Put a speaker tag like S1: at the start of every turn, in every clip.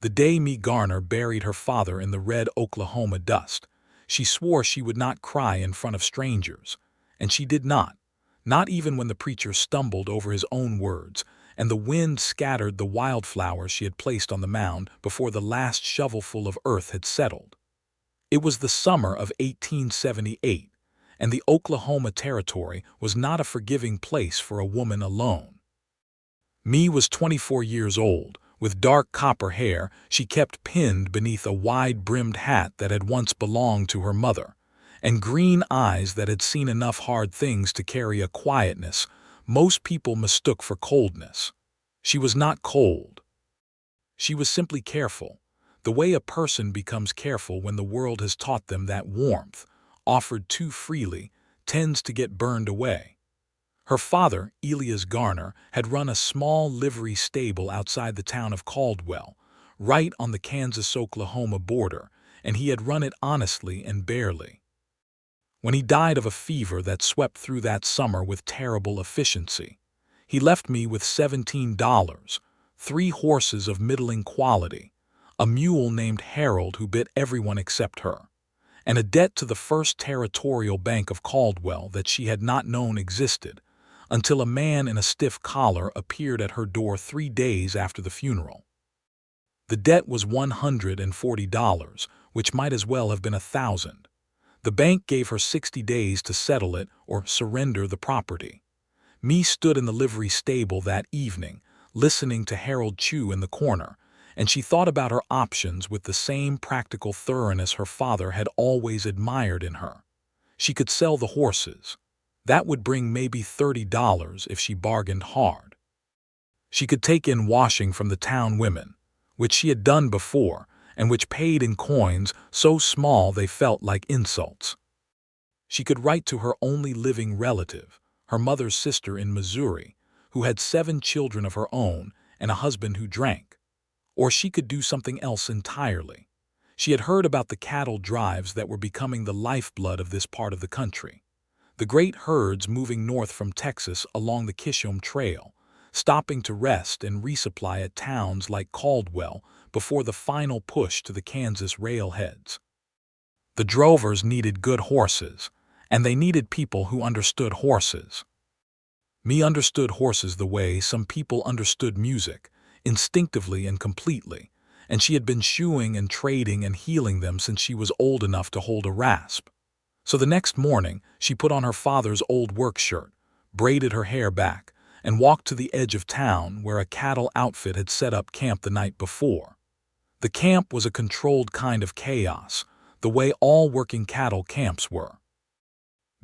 S1: The day Mae Garner buried her father in the red Oklahoma dust, she swore she would not cry in front of strangers, and she did not even when the preacher stumbled over his own words, and the wind scattered the wildflowers she had placed on the mound before the last shovelful of earth had settled. It was the summer of 1878, and the Oklahoma Territory was not a forgiving place for a woman alone. Mae was 24 years old. With dark copper hair she kept pinned beneath a wide-brimmed hat that had once belonged to her mother, and green eyes that had seen enough hard things to carry a quietness most people mistook for coldness. She was not cold. She was simply careful, the way a person becomes careful when the world has taught them that warmth, offered too freely, tends to get burned away. Her father, Elias Garner, had run a small livery stable outside the town of Caldwell, right on the Kansas-Oklahoma border, and he had run it honestly and barely. When he died of a fever that swept through that summer with terrible efficiency, he left me with $17, 3 horses of middling quality, a mule named Harold who bit everyone except her, and a debt to the First Territorial Bank of Caldwell that she had not known existed, until a man in a stiff collar appeared at her door 3 days after the funeral. The debt was $140, which might as well have been $1,000. The bank gave her 60 days to settle it or surrender the property. Mae stood in the livery stable that evening, listening to Harold chew in the corner, and she thought about her options with the same practical thoroughness her father had always admired in her. She could sell the horses. That would bring maybe $30 if she bargained hard. She could take in washing from the town women, which she had done before, and which paid in coins so small they felt like insults. She could write to her only living relative, her mother's sister in Missouri, who had 7 children of her own and a husband who drank. Or she could do something else entirely. She had heard about the cattle drives that were becoming the lifeblood of this part of the country. The great herds moving north from Texas along the Kishom Trail, stopping to rest and resupply at towns like Caldwell before the final push to the Kansas railheads. The drovers needed good horses, and they needed people who understood horses. Mae understood horses the way some people understood music, instinctively and completely, and she had been shoeing and trading and heeling them since she was old enough to hold a rasp. So the next morning, she put on her father's old work shirt, braided her hair back, and walked to the edge of town where a cattle outfit had set up camp the night before. The camp was a controlled kind of chaos, the way all working cattle camps were.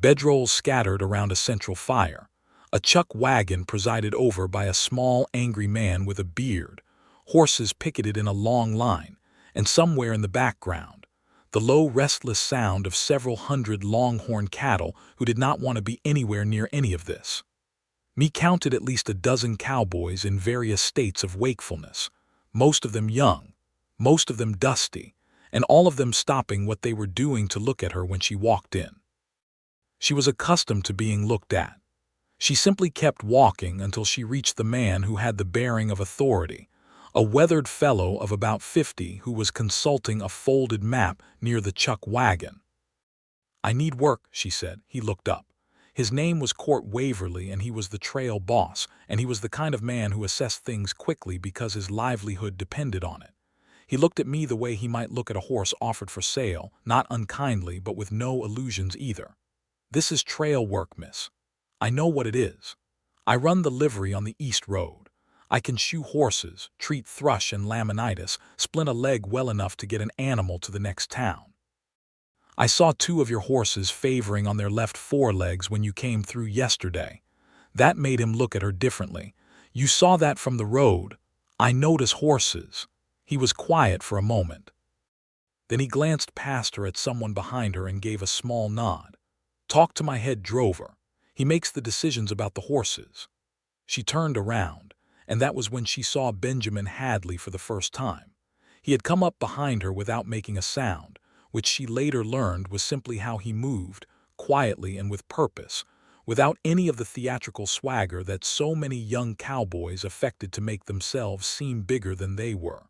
S1: Bedrolls scattered around a central fire, a chuck wagon presided over by a small, angry man with a beard, horses picketed in a long line, and somewhere in the background, the low, restless sound of several hundred longhorn cattle who did not want to be anywhere near any of this. Mae counted at least a dozen cowboys in various states of wakefulness, most of them young, most of them dusty, and all of them stopping what they were doing to look at her when she walked in. She was accustomed to being looked at. She simply kept walking until she reached the man who had the bearing of authority, a weathered fellow of about 50 who was consulting a folded map near the chuck wagon. "I need work," she said. He looked up. His name was Court Waverly, and he was the trail boss, and he was the kind of man who assessed things quickly because his livelihood depended on it. He looked at me the way he might look at a horse offered for sale, not unkindly but with no illusions either. "This is trail work, miss. I know what it is. I run the livery on the East Road. I can shoe horses, treat thrush and laminitis, splint a leg well enough to get an animal to the next town. I saw 2 of your horses favoring on their left forelegs when you came through yesterday. That made him look at her differently. You saw that from the road. I notice horses." He was quiet for a moment. Then he glanced past her at someone behind her and gave a small nod. "Talk to my head drover. He makes the decisions about the horses." She turned around, and that was when she saw Benjamin Hadley for the first time. He had come up behind her without making a sound, which she later learned was simply how he moved, quietly and with purpose, without any of the theatrical swagger that so many young cowboys affected to make themselves seem bigger than they were.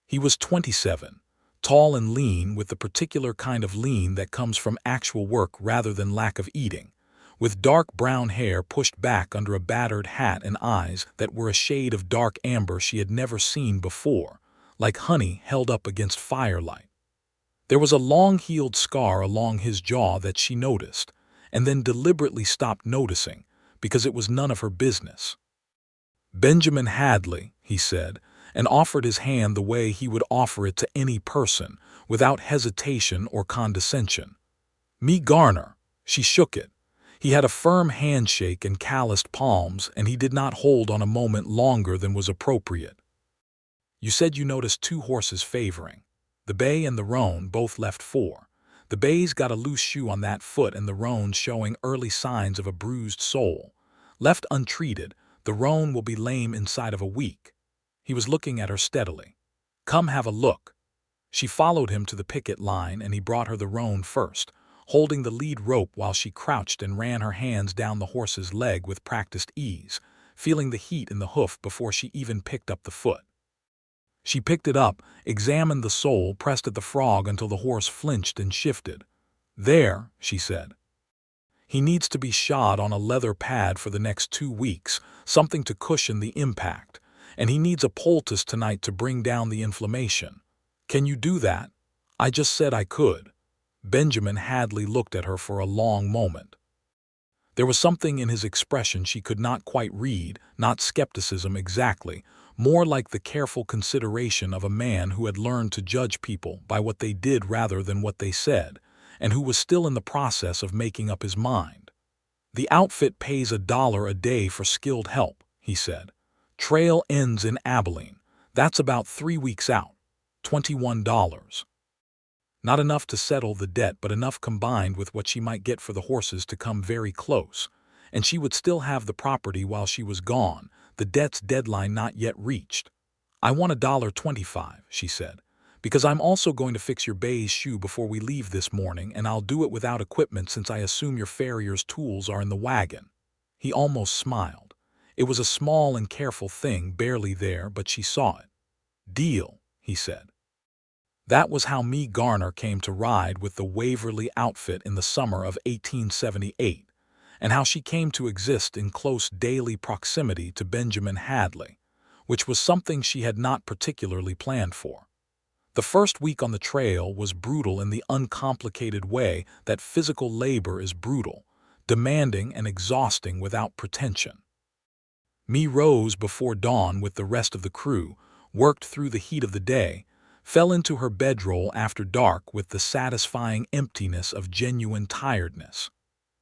S1: He was 27, tall and lean, with the particular kind of lean that comes from actual work rather than lack of eating, with dark brown hair pushed back under a battered hat and eyes that were a shade of dark amber she had never seen before, like honey held up against firelight. There was a long-healed scar along his jaw that she noticed, and then deliberately stopped noticing, because it was none of her business. "Benjamin Hadley," he said, and offered his hand the way he would offer it to any person, without hesitation or condescension. "Mae Garner." She shook it. He had a firm handshake and calloused palms, and he did not hold on a moment longer than was appropriate. "You said you noticed two horses favoring. The bay and the roan both left 4. The bay's got a loose shoe on that foot and the roan's showing early signs of a bruised sole. Left untreated, the roan will be lame inside of a week." He was looking at her steadily. "Come have a look." She followed him to the picket line, and he brought her the roan first, holding the lead rope while she crouched and ran her hands down the horse's leg with practiced ease, feeling the heat in the hoof before she even picked up the foot. She picked it up, examined the sole, pressed at the frog until the horse flinched and shifted. "There," she said. "He needs to be shod on a leather pad for the next 2 weeks, something to cushion the impact, and he needs a poultice tonight to bring down the inflammation. Can you do that?" "I just said I could." Benjamin Hadley looked at her for a long moment. There was something in his expression she could not quite read, not skepticism exactly, more like the careful consideration of a man who had learned to judge people by what they did rather than what they said, and who was still in the process of making up his mind. "The outfit pays $1 a day for skilled help," he said. "Trail ends in Abilene. That's about 3 weeks out. $21. Not enough to settle the debt, but enough combined with what she might get for the horses to come very close, and she would still have the property while she was gone, the debt's deadline not yet reached. "I want $1.25, she said, "because I'm also going to fix your bay's shoe before we leave this morning, and I'll do it without equipment since I assume your farrier's tools are in the wagon." He almost smiled. It was a small and careful thing, barely there, but she saw it. "Deal," he said. That was how Mae Garner came to ride with the Waverly outfit in the summer of 1878, and how she came to exist in close daily proximity to Benjamin Hadley, which was something she had not particularly planned for. The first week on the trail was brutal in the uncomplicated way that physical labor is brutal, demanding and exhausting without pretension. Mae rose before dawn with the rest of the crew, worked through the heat of the day, fell into her bedroll after dark with the satisfying emptiness of genuine tiredness.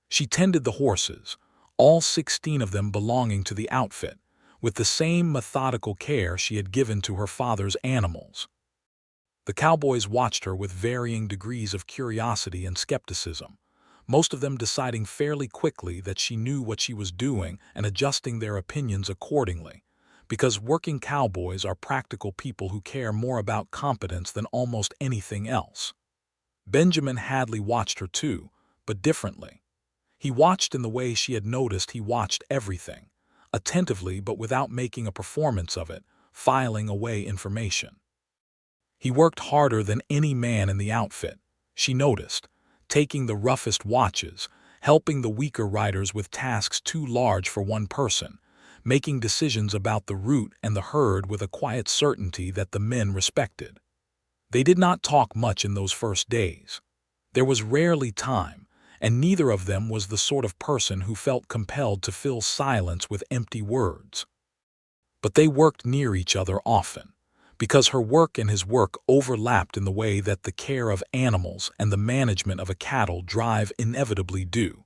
S1: She tended the horses, all 16 of them belonging to the outfit, with the same methodical care she had given to her father's animals. The cowboys watched her with varying degrees of curiosity and skepticism, most of them deciding fairly quickly that she knew what she was doing and adjusting their opinions accordingly, because working cowboys are practical people who care more about competence than almost anything else. Benjamin Hadley watched her too, but differently. He watched in the way she had noticed he watched everything, attentively but without making a performance of it, filing away information. He worked harder than any man in the outfit, she noticed, taking the roughest watches, helping the weaker riders with tasks too large for one person, making decisions about the route and the herd with a quiet certainty that the men respected. They did not talk much in those first days. There was rarely time, and neither of them was the sort of person who felt compelled to fill silence with empty words. But they worked near each other often, because her work and his work overlapped in the way that the care of animals and the management of a cattle drive inevitably do,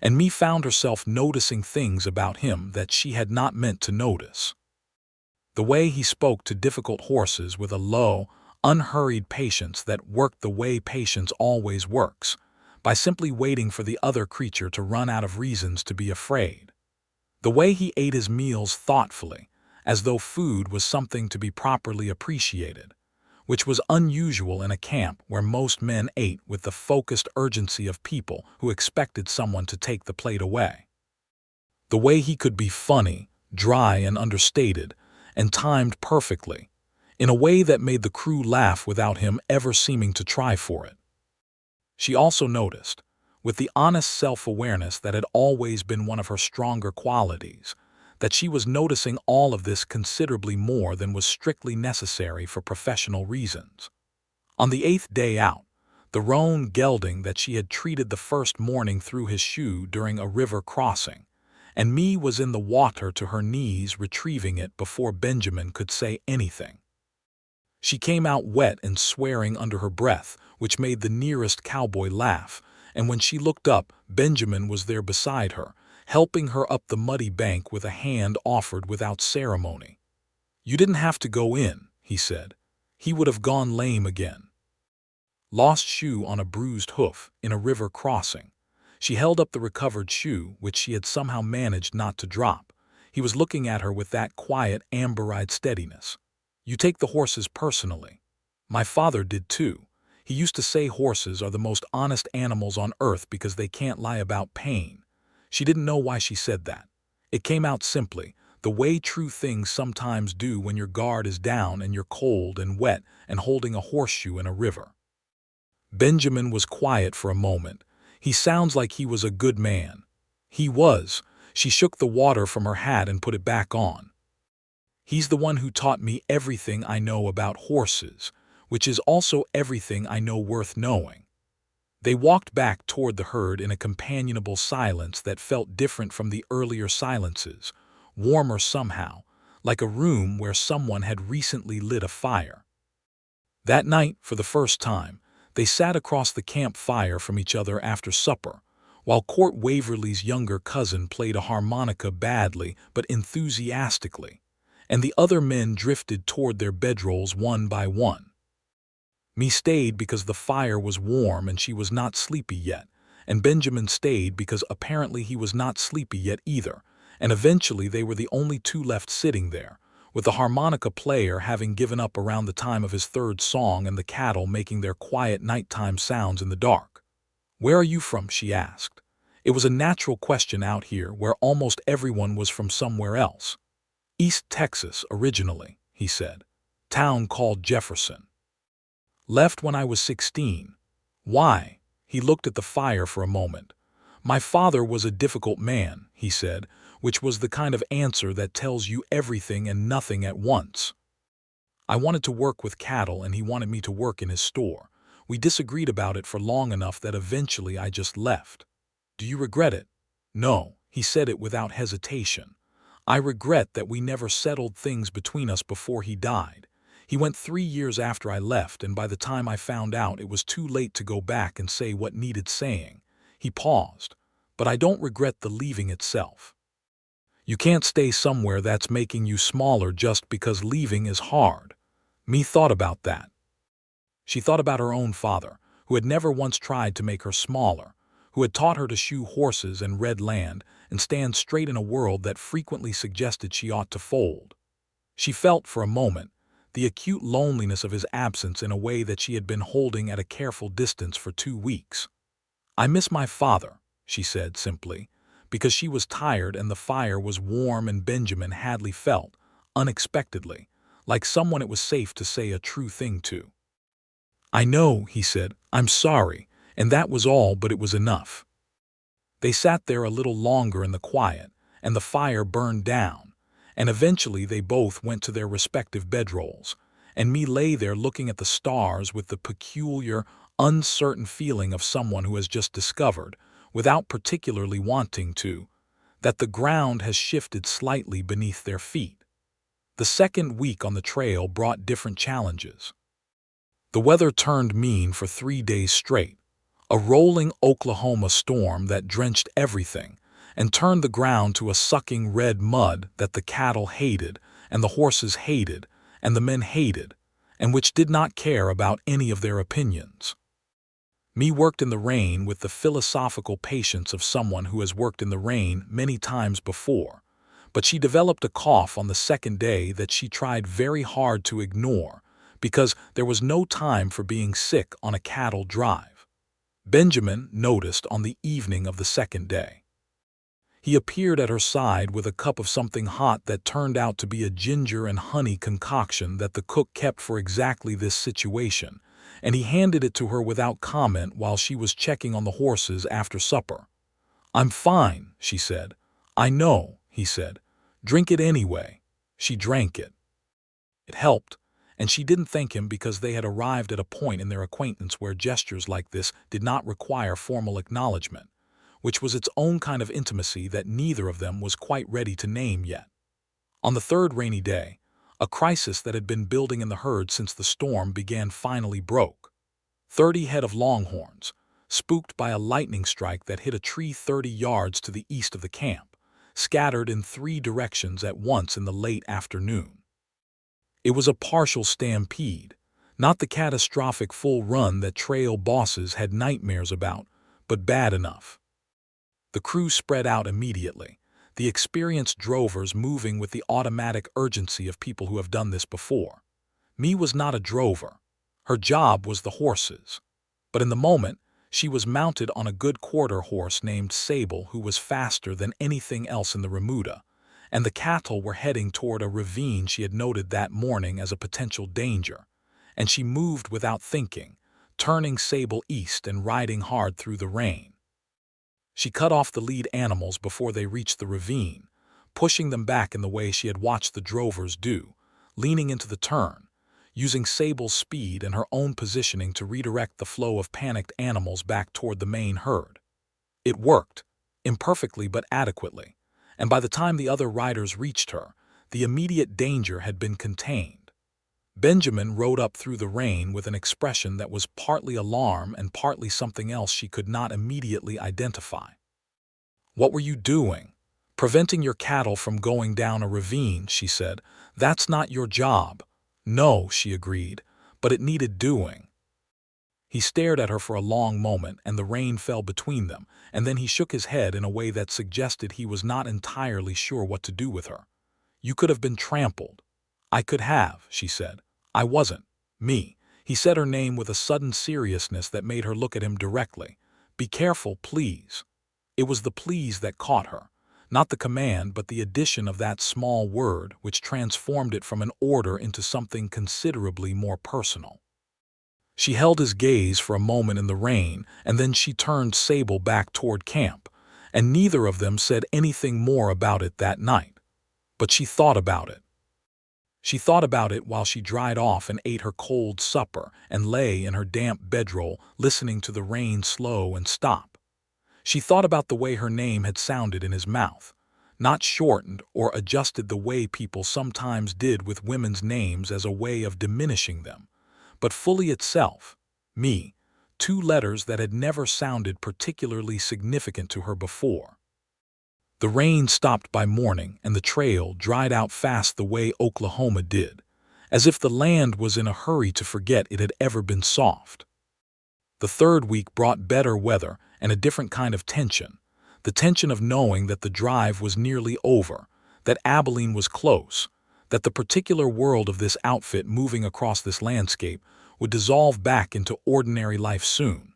S1: and Mae found herself noticing things about him that she had not meant to notice. The way he spoke to difficult horses with a low, unhurried patience that worked the way patience always works, by simply waiting for the other creature to run out of reasons to be afraid. The way he ate his meals thoughtfully, as though food was something to be properly appreciated, which was unusual in a camp where most men ate with the focused urgency of people who expected someone to take the plate away. The way he could be funny, dry and understated, and timed perfectly, in a way that made the crew laugh without him ever seeming to try for it. She also noticed, with the honest self-awareness that had always been one of her stronger qualities, that she was noticing all of this considerably more than was strictly necessary for professional reasons. On the 8th day out, the roan gelding that she had treated the first morning threw his shoe during a river crossing, and Mae was in the water to her knees retrieving it before Benjamin could say anything. She came out wet and swearing under her breath, which made the nearest cowboy laugh, and when she looked up, Benjamin was there beside her, helping her up the muddy bank with a hand offered without ceremony. "You didn't have to go in," he said. "He would have gone lame again." Lost shoe on a bruised hoof in a river crossing. She held up the recovered shoe, which she had somehow managed not to drop. He was looking at her with that quiet, amber-eyed steadiness. "You take the horses personally. My father did too. He used to say horses are the most honest animals on earth because they can't lie about pain." She didn't know why she said that. It came out simply, the way true things sometimes do when your guard is down and you're cold and wet and holding a horseshoe in a river. Benjamin was quiet for a moment. "He sounds like he was a good man." "He was." She shook the water from her hat and put it back on. "He's the one who taught me everything I know about horses, which is also everything I know worth knowing." They walked back toward the herd in a companionable silence that felt different from the earlier silences, warmer somehow, like a room where someone had recently lit a fire. That night, for the first time, they sat across the campfire from each other after supper, while Court Waverly's younger cousin played a harmonica badly but enthusiastically, and the other men drifted toward their bedrolls one by one. Mae stayed because the fire was warm and she was not sleepy yet, and Benjamin stayed because apparently he was not sleepy yet either, and eventually they were the only two left sitting there, with the harmonica player having given up around the time of his third song and the cattle making their quiet nighttime sounds in the dark. "Where are you from?" she asked. It was a natural question out here where almost everyone was from somewhere else. "East Texas originally," he said. "Town called Jefferson. Left when I was 16. Why?" He looked at the fire for a moment. "My father was a difficult man," he said, which was the kind of answer that tells you everything and nothing at once. "I wanted to work with cattle and he wanted me to work in his store. We disagreed about it for long enough that eventually I just left." "Do you regret it?" "No," he said it without hesitation. "I regret that we never settled things between us before he died. He went 3 years after I left, and by the time I found out, it was too late to go back and say what needed saying." He paused. "But I don't regret the leaving itself. You can't stay somewhere that's making you smaller just because leaving is hard." Mae thought about that. She thought about her own father, who had never once tried to make her smaller, who had taught her to shoe horses and red land and stand straight in a world that frequently suggested she ought to fold. She felt, for a moment, the acute loneliness of his absence in a way that she had been holding at a careful distance for 2 weeks. "I miss my father," she said simply, because she was tired and the fire was warm, and Benjamin Hadley felt, unexpectedly, like someone it was safe to say a true thing to. "I know," he said. "I'm sorry," and that was all, but it was enough. They sat there a little longer in the quiet, and the fire burned down, and eventually they both went to their respective bedrolls, and Mae lay there looking at the stars with the peculiar, uncertain feeling of someone who has just discovered, without particularly wanting to, that the ground has shifted slightly beneath their feet. The second week on the trail brought different challenges. The weather turned mean for 3 days straight, a rolling Oklahoma storm that drenched everything and turned the ground to a sucking red mud that the cattle hated and the horses hated and the men hated, and which did not care about any of their opinions. Mae worked in the rain with the philosophical patience of someone who has worked in the rain many times before, but she developed a cough on the second day that she tried very hard to ignore because there was no time for being sick on a cattle drive. Benjamin noticed on the evening of the second day. He appeared at her side with a cup of something hot that turned out to be a ginger and honey concoction that the cook kept for exactly this situation, and he handed it to her without comment while she was checking on the horses after supper. "I'm fine," she said. "I know," he said. "Drink it anyway." She drank it. It helped, and she didn't thank him because they had arrived at a point in their acquaintance where gestures like this did not require formal acknowledgement, which was its own kind of intimacy that neither of them was quite ready to name yet. On the third rainy day, a crisis that had been building in the herd since the storm began finally broke. 30 head of longhorns, spooked by a lightning strike that hit a tree 30 yards to the east of the camp, scattered in 3 directions at once in the late afternoon. It was a partial stampede, not the catastrophic full run that trail bosses had nightmares about, but bad enough. The crew spread out immediately, the experienced drovers moving with the automatic urgency of people who have done this before. Mae was not a drover. Her job was the horses. But in the moment, she was mounted on a good quarter horse named Sable who was faster than anything else in the remuda, and the cattle were heading toward a ravine she had noted that morning as a potential danger, and she moved without thinking, turning Sable east and riding hard through the rain. She cut off the lead animals before they reached the ravine, pushing them back in the way she had watched the drovers do, leaning into the turn, using Sable's speed and her own positioning to redirect the flow of panicked animals back toward the main herd. It worked, imperfectly but adequately, and by the time the other riders reached her, the immediate danger had been contained. Benjamin rode up through the rain with an expression that was partly alarm and partly something else she could not immediately identify. "What were you doing?" "Preventing your cattle from going down a ravine," she said. "That's not your job." "No," she agreed, "but it needed doing." He stared at her for a long moment, and the rain fell between them, and then he shook his head in a way that suggested he was not entirely sure what to do with her. "You could have been trampled." "I could have," she said. "I wasn't." "Me." He said her name with a sudden seriousness that made her look at him directly. "Be careful, please." It was the please that caught her, not the command but the addition of that small word which transformed it from an order into something considerably more personal. She held his gaze for a moment in the rain, and then she turned Sable back toward camp, and neither of them said anything more about it that night. But she thought about it. She thought about it while she dried off and ate her cold supper and lay in her damp bedroll listening to the rain slow and stop. She thought about the way her name had sounded in his mouth, not shortened or adjusted the way people sometimes did with women's names as a way of diminishing them, but fully itself, Mae, 2 letters that had never sounded particularly significant to her before. The rain stopped by morning and the trail dried out fast the way Oklahoma did, as if the land was in a hurry to forget it had ever been soft. The third week brought better weather and a different kind of tension, the tension of knowing that the drive was nearly over, that Abilene was close, that the particular world of this outfit moving across this landscape would dissolve back into ordinary life soon.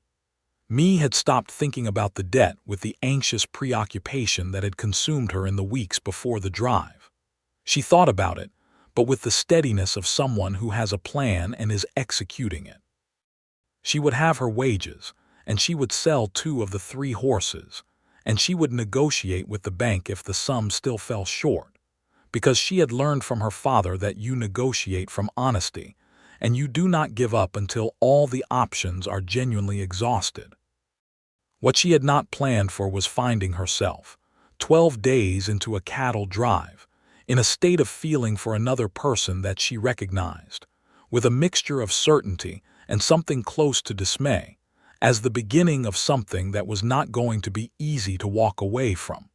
S1: Mae had stopped thinking about the debt with the anxious preoccupation that had consumed her in the weeks before the drive. She thought about it, but with the steadiness of someone who has a plan and is executing it. She would have her wages, and she would sell 2 of the 3 horses, and she would negotiate with the bank if the sum still fell short, because she had learned from her father that you negotiate from honesty, and you do not give up until all the options are genuinely exhausted. What she had not planned for was finding herself, 12 days into a cattle drive, in a state of feeling for another person that she recognized, with a mixture of certainty and something close to dismay, as the beginning of something that was not going to be easy to walk away from.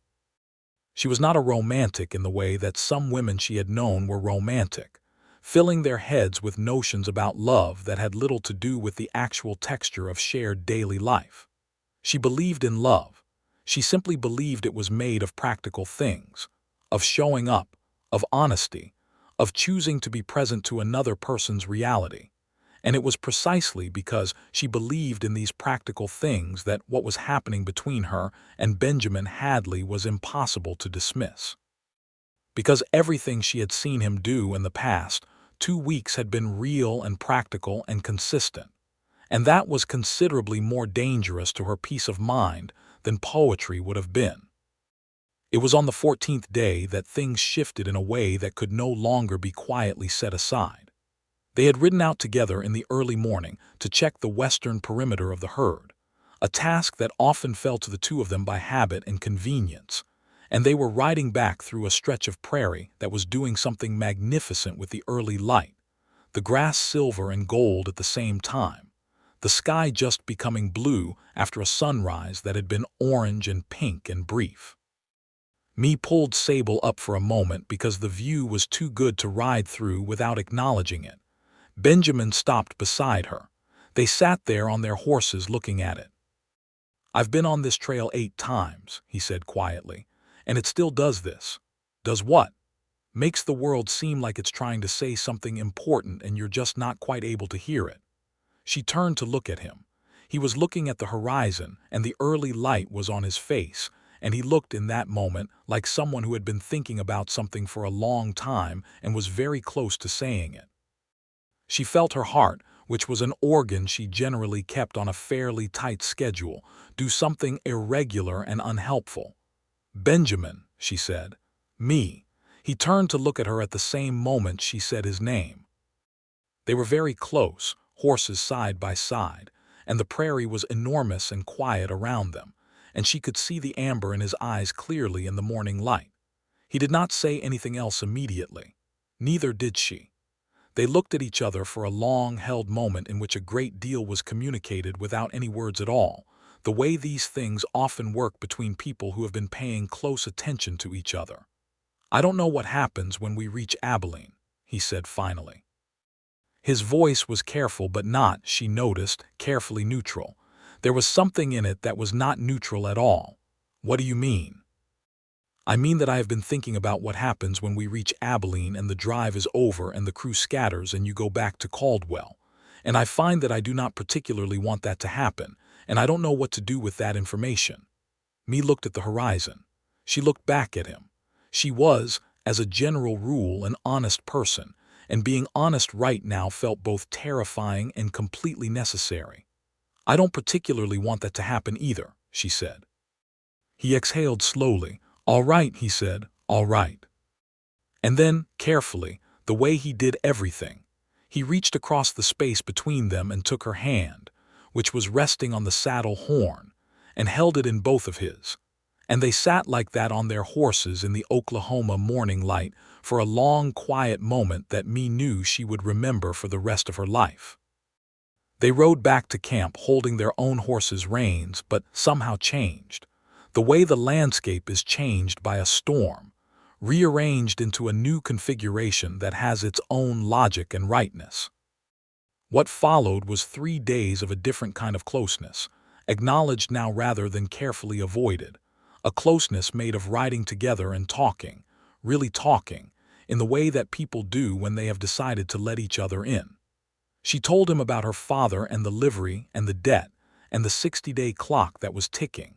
S1: She was not a romantic in the way that some women she had known were romantic, filling their heads with notions about love that had little to do with the actual texture of shared daily life. She believed in love. She simply believed it was made of practical things, of showing up, of honesty, of choosing to be present to another person's reality. And it was precisely because she believed in these practical things that what was happening between her and Benjamin Hadley was impossible to dismiss. Because everything she had seen him do in the past 2 weeks had been real and practical and consistent, and that was considerably more dangerous to her peace of mind than poetry would have been. It was on the 14th day that things shifted in a way that could no longer be quietly set aside. They had ridden out together in the early morning to check the western perimeter of the herd, a task that often fell to the two of them by habit and convenience, and they were riding back through a stretch of prairie that was doing something magnificent with the early light, the grass silver and gold at the same time, the sky just becoming blue after a sunrise that had been orange and pink and brief. Mae pulled Sable up for a moment because the view was too good to ride through without acknowledging it. Benjamin stopped beside her. They sat there on their horses looking at it. "I've been on this trail 8 times," he said quietly, "and it still does this." "Does what?" "Makes the world seem like it's trying to say something important and you're just not quite able to hear it." She turned to look at him. He was looking at the horizon, and the early light was on his face, and he looked in that moment like someone who had been thinking about something for a long time and was very close to saying it. She felt her heart, which was an organ she generally kept on a fairly tight schedule, do something irregular and unhelpful. "Benjamin," she said. "Me." He turned to look at her at the same moment she said his name. They were very close, horses side by side, and the prairie was enormous and quiet around them, and she could see the amber in his eyes clearly in the morning light. He did not say anything else immediately. Neither did she. They looked at each other for a long-held moment in which a great deal was communicated without any words at all, the way these things often work between people who have been paying close attention to each other. "I don't know what happens when we reach Abilene," he said finally. His voice was careful but not, she noticed, carefully neutral. There was something in it that was not neutral at all. "What do you mean?" "I mean that I have been thinking about what happens when we reach Abilene and the drive is over and the crew scatters and you go back to Caldwell. And I find that I do not particularly want that to happen, and I don't know what to do with that information." Mae looked at the horizon. She looked back at him. She was, as a general rule, an honest person, and being honest right now felt both terrifying and completely necessary. "I don't particularly want that to happen either," she said. He exhaled slowly. "All right," he said, "all right." And then, carefully, the way he did everything, he reached across the space between them and took her hand, which was resting on the saddle horn, and held it in both of his. And they sat like that on their horses in the Oklahoma morning light for a long, quiet moment that Mae knew she would remember for the rest of her life. They rode back to camp holding their own horses' reins, but somehow changed. The way the landscape is changed by a storm, rearranged into a new configuration that has its own logic and rightness. What followed was 3 days of a different kind of closeness, acknowledged now rather than carefully avoided, a closeness made of riding together and talking, really talking, in the way that people do when they have decided to let each other in. She told him about her father and the livery and the debt and the 60-day clock that was ticking.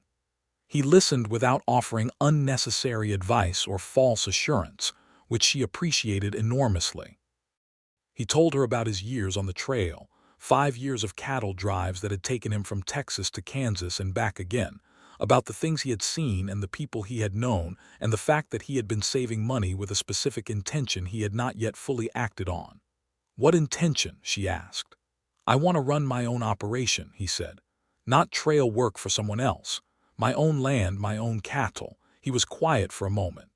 S1: He listened without offering unnecessary advice or false assurance, which she appreciated enormously. He told her about his years on the trail, 5 years of cattle drives that had taken him from Texas to Kansas and back again, about the things he had seen and the people he had known, and the fact that he had been saving money with a specific intention he had not yet fully acted on. "What intention?" she asked. "I want to run my own operation," he said. "Not trail work for someone else. My own land, my own cattle." He was quiet for a moment.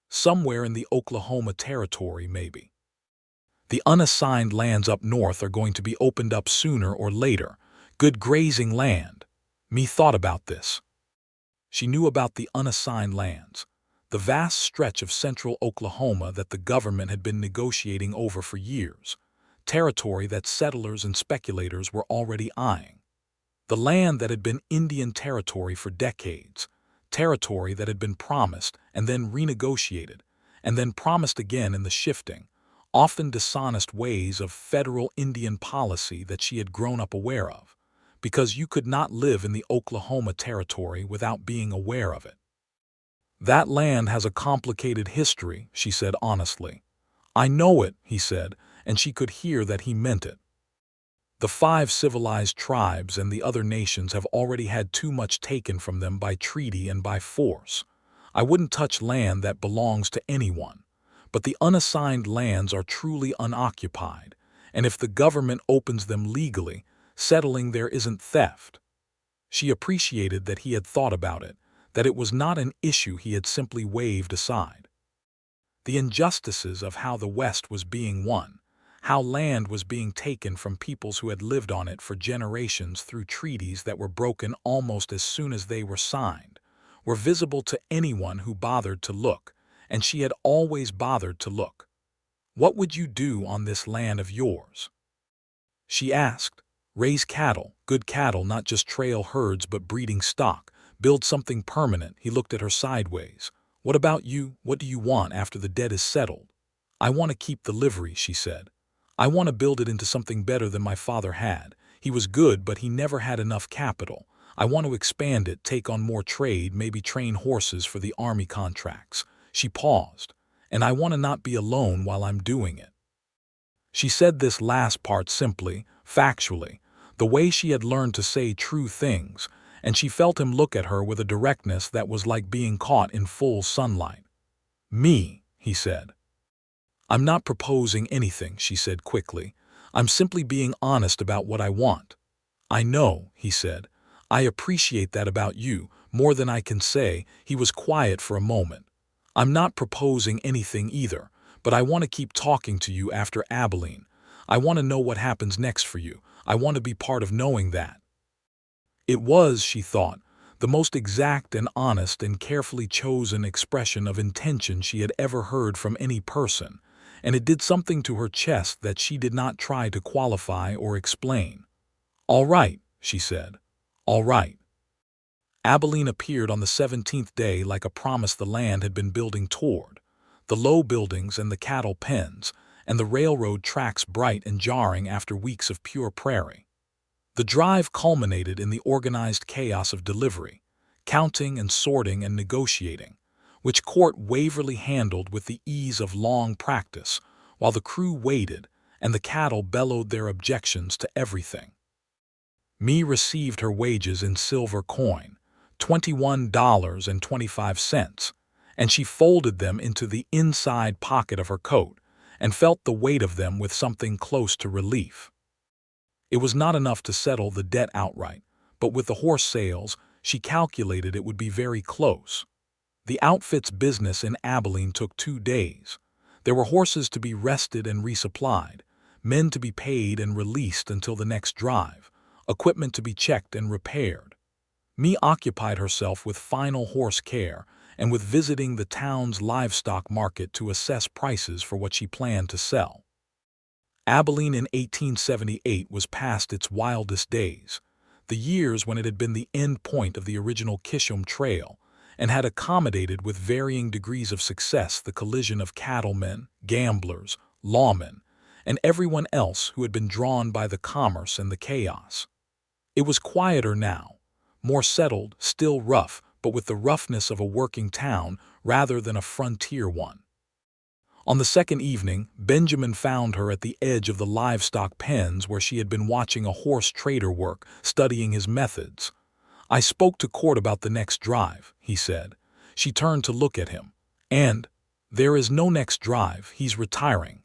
S1: "Somewhere in the Oklahoma territory, maybe. The unassigned lands up north are going to be opened up sooner or later. Good grazing land." Mae thought about this. She knew about the unassigned lands, the vast stretch of central Oklahoma that the government had been negotiating over for years, territory that settlers and speculators were already eyeing. The land that had been Indian territory for decades, territory that had been promised and then renegotiated, and then promised again in the shifting, often dishonest ways of federal Indian policy that she had grown up aware of, because you could not live in the Oklahoma Territory without being aware of it. "That land has a complicated history," she said honestly. "I know it," he said, and she could hear that he meant it. "The 5 civilized tribes and the other nations have already had too much taken from them by treaty and by force. I wouldn't touch land that belongs to anyone. But the unassigned lands are truly unoccupied, and if the government opens them legally, settling there isn't theft." She appreciated that he had thought about it, that it was not an issue he had simply waved aside. The injustices of how the West was being won, how land was being taken from peoples who had lived on it for generations through treaties that were broken almost as soon as they were signed, were visible to anyone who bothered to look, and she had always bothered to look. "What would you do on this land of yours?" she asked. "Raise cattle, good cattle, not just trail herds but breeding stock. Build something permanent." He looked at her sideways. "What about you? What do you want after the debt is settled?" "I want to keep the livery," she said. "I want to build it into something better than my father had. He was good, but he never had enough capital. I want to expand it, take on more trade, maybe train horses for the army contracts." She paused. "And I want to not be alone while I'm doing it." She said this last part simply, factually, the way she had learned to say true things, and she felt him look at her with a directness that was like being caught in full sunlight. "Me," he said. "I'm not proposing anything," she said quickly. "I'm simply being honest about what I want." "I know," he said. "I appreciate that about you, more than I can say." He was quiet for a moment. "I'm not proposing anything either, but I want to keep talking to you after Abilene. I want to know what happens next for you. I want to be part of knowing that." It was, she thought, the most exact and honest and carefully chosen expression of intention she had ever heard from any person, and it did something to her chest that she did not try to qualify or explain. "All right," she said. "All right." Abilene appeared on the 17th day like a promise the land had been building toward. The low buildings and the cattle pens, and the railroad tracks bright and jarring after weeks of pure prairie. The drive culminated in the organized chaos of delivery, counting and sorting and negotiating, which Court Waverly handled with the ease of long practice, while the crew waited and the cattle bellowed their objections to everything. Mae received her wages in silver coin, $21.25, and she folded them into the inside pocket of her coat and felt the weight of them with something close to relief. It was not enough to settle the debt outright, but with the horse sales, she calculated it would be very close. The outfit's business in Abilene took 2 days. There were horses to be rested and resupplied, men to be paid and released until the next drive, equipment to be checked and repaired. Mae occupied herself with final horse care and with visiting the town's livestock market to assess prices for what she planned to sell. Abilene in 1878 was past its wildest days, the years when it had been the end point of the original Kishom Trail and had accommodated with varying degrees of success the collision of cattlemen, gamblers, lawmen, and everyone else who had been drawn by the commerce and the chaos. It was quieter now, more settled, still rough, but with the roughness of a working town rather than a frontier one. On the second evening, Benjamin found her at the edge of the livestock pens where she had been watching a horse trader work, studying his methods. "I spoke to Court about the next drive," he said. She turned to look at him. "And there is no next drive. He's retiring.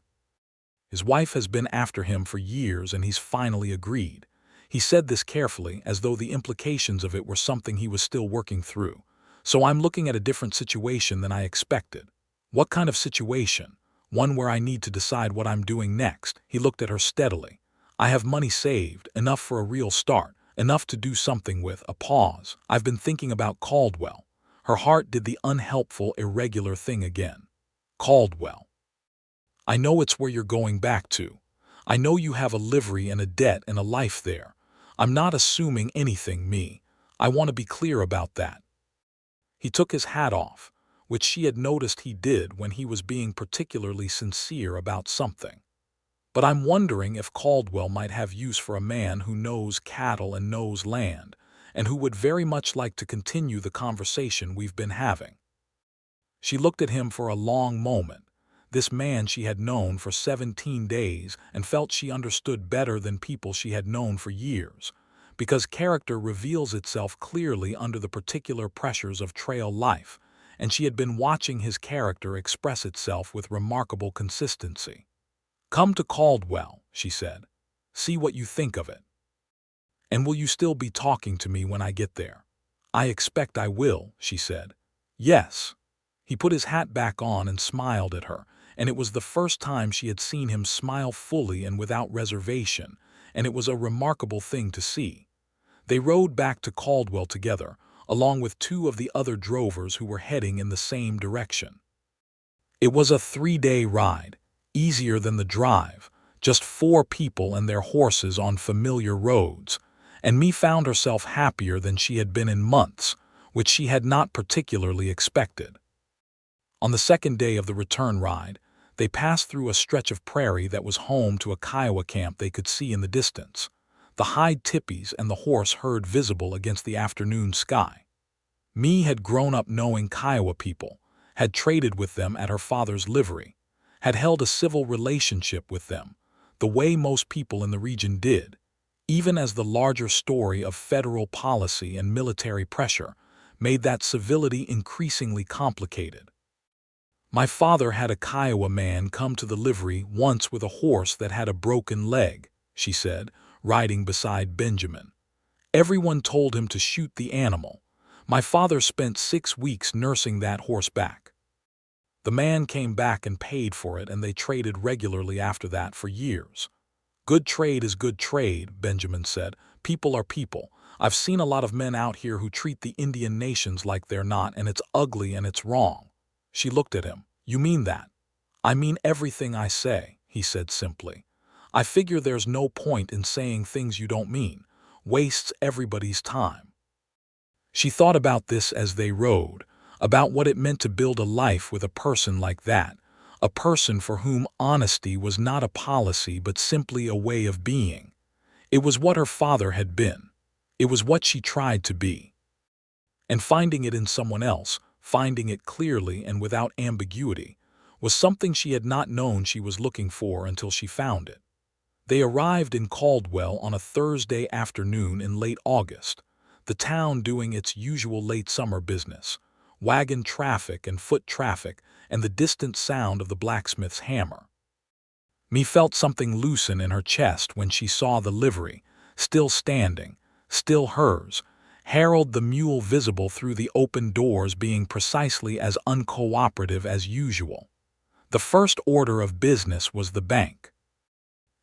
S1: His wife has been after him for years and he's finally agreed." He said this carefully, as though the implications of it were something he was still working through. "So I'm looking at a different situation than I expected." "What kind of situation?" "One where I need to decide what I'm doing next." He looked at her steadily. "I have money saved, enough for a real start, enough to do something with." A pause. "I've been thinking about Caldwell." Her heart did the unhelpful, irregular thing again. "Caldwell. I know it's where you're going back to. I know you have a livery and a debt and a life there. I'm not assuming anything, Mae. I want to be clear about that." He took his hat off. which she had noticed he did when he was being particularly sincere about something. "But I'm wondering if Caldwell might have use for a man who knows cattle and knows land, and who would very much like to continue the conversation we've been having." She looked at him for a long moment, this man she had known for 17 days, and felt she understood better than people she had known for years, because character reveals itself clearly under the particular pressures of trail life, and she had been watching his character express itself with remarkable consistency. "Come to Caldwell," she said. "See what you think of it. And will you still be talking to me when I get there?" "I expect I will," she said. "Yes." He put his hat back on and smiled at her, and it was the first time she had seen him smile fully and without reservation, and it was a remarkable thing to see. They rode back to Caldwell together, along with 2 of the other drovers who were heading in the same direction. It was a 3-day ride, easier than the drive, just 4 people and their horses on familiar roads, and Mae found herself happier than she had been in months, which she had not particularly expected. On the 2nd day of the return ride, they passed through a stretch of prairie that was home to a Kiowa camp they could see in the distance, the hide tippies and the horse herd visible against the afternoon sky. Mae had grown up knowing Kiowa people, had traded with them at her father's livery, had held a civil relationship with them, the way most people in the region did, even as the larger story of federal policy and military pressure made that civility increasingly complicated. "My father had a Kiowa man come to the livery once with a horse that had a broken leg," she said, riding beside Benjamin. "Everyone told him to shoot the animal. My father spent 6 weeks nursing that horse back. The man came back and paid for it, and they traded regularly after that for years." "Good trade is good trade," Benjamin said. "People are people. I've seen a lot of men out here who treat the Indian nations like they're not, and it's ugly and it's wrong." She looked at him. "You mean that?" "I mean everything I say," he said simply. "I figure there's no point in saying things you don't mean. Wastes everybody's time." She thought about this as they rode, about what it meant to build a life with a person like that, a person for whom honesty was not a policy but simply a way of being. It was what her father had been. It was what she tried to be. And finding it in someone else, finding it clearly and without ambiguity, was something she had not known she was looking for until she found it. They arrived in Caldwell on a Thursday afternoon in late August, the town doing its usual late summer business, wagon traffic and foot traffic and the distant sound of the blacksmith's hammer. Mae felt something loosen in her chest when she saw the livery, still standing, still hers, Harold the mule visible through the open doors being precisely as uncooperative as usual. The first order of business was the bank.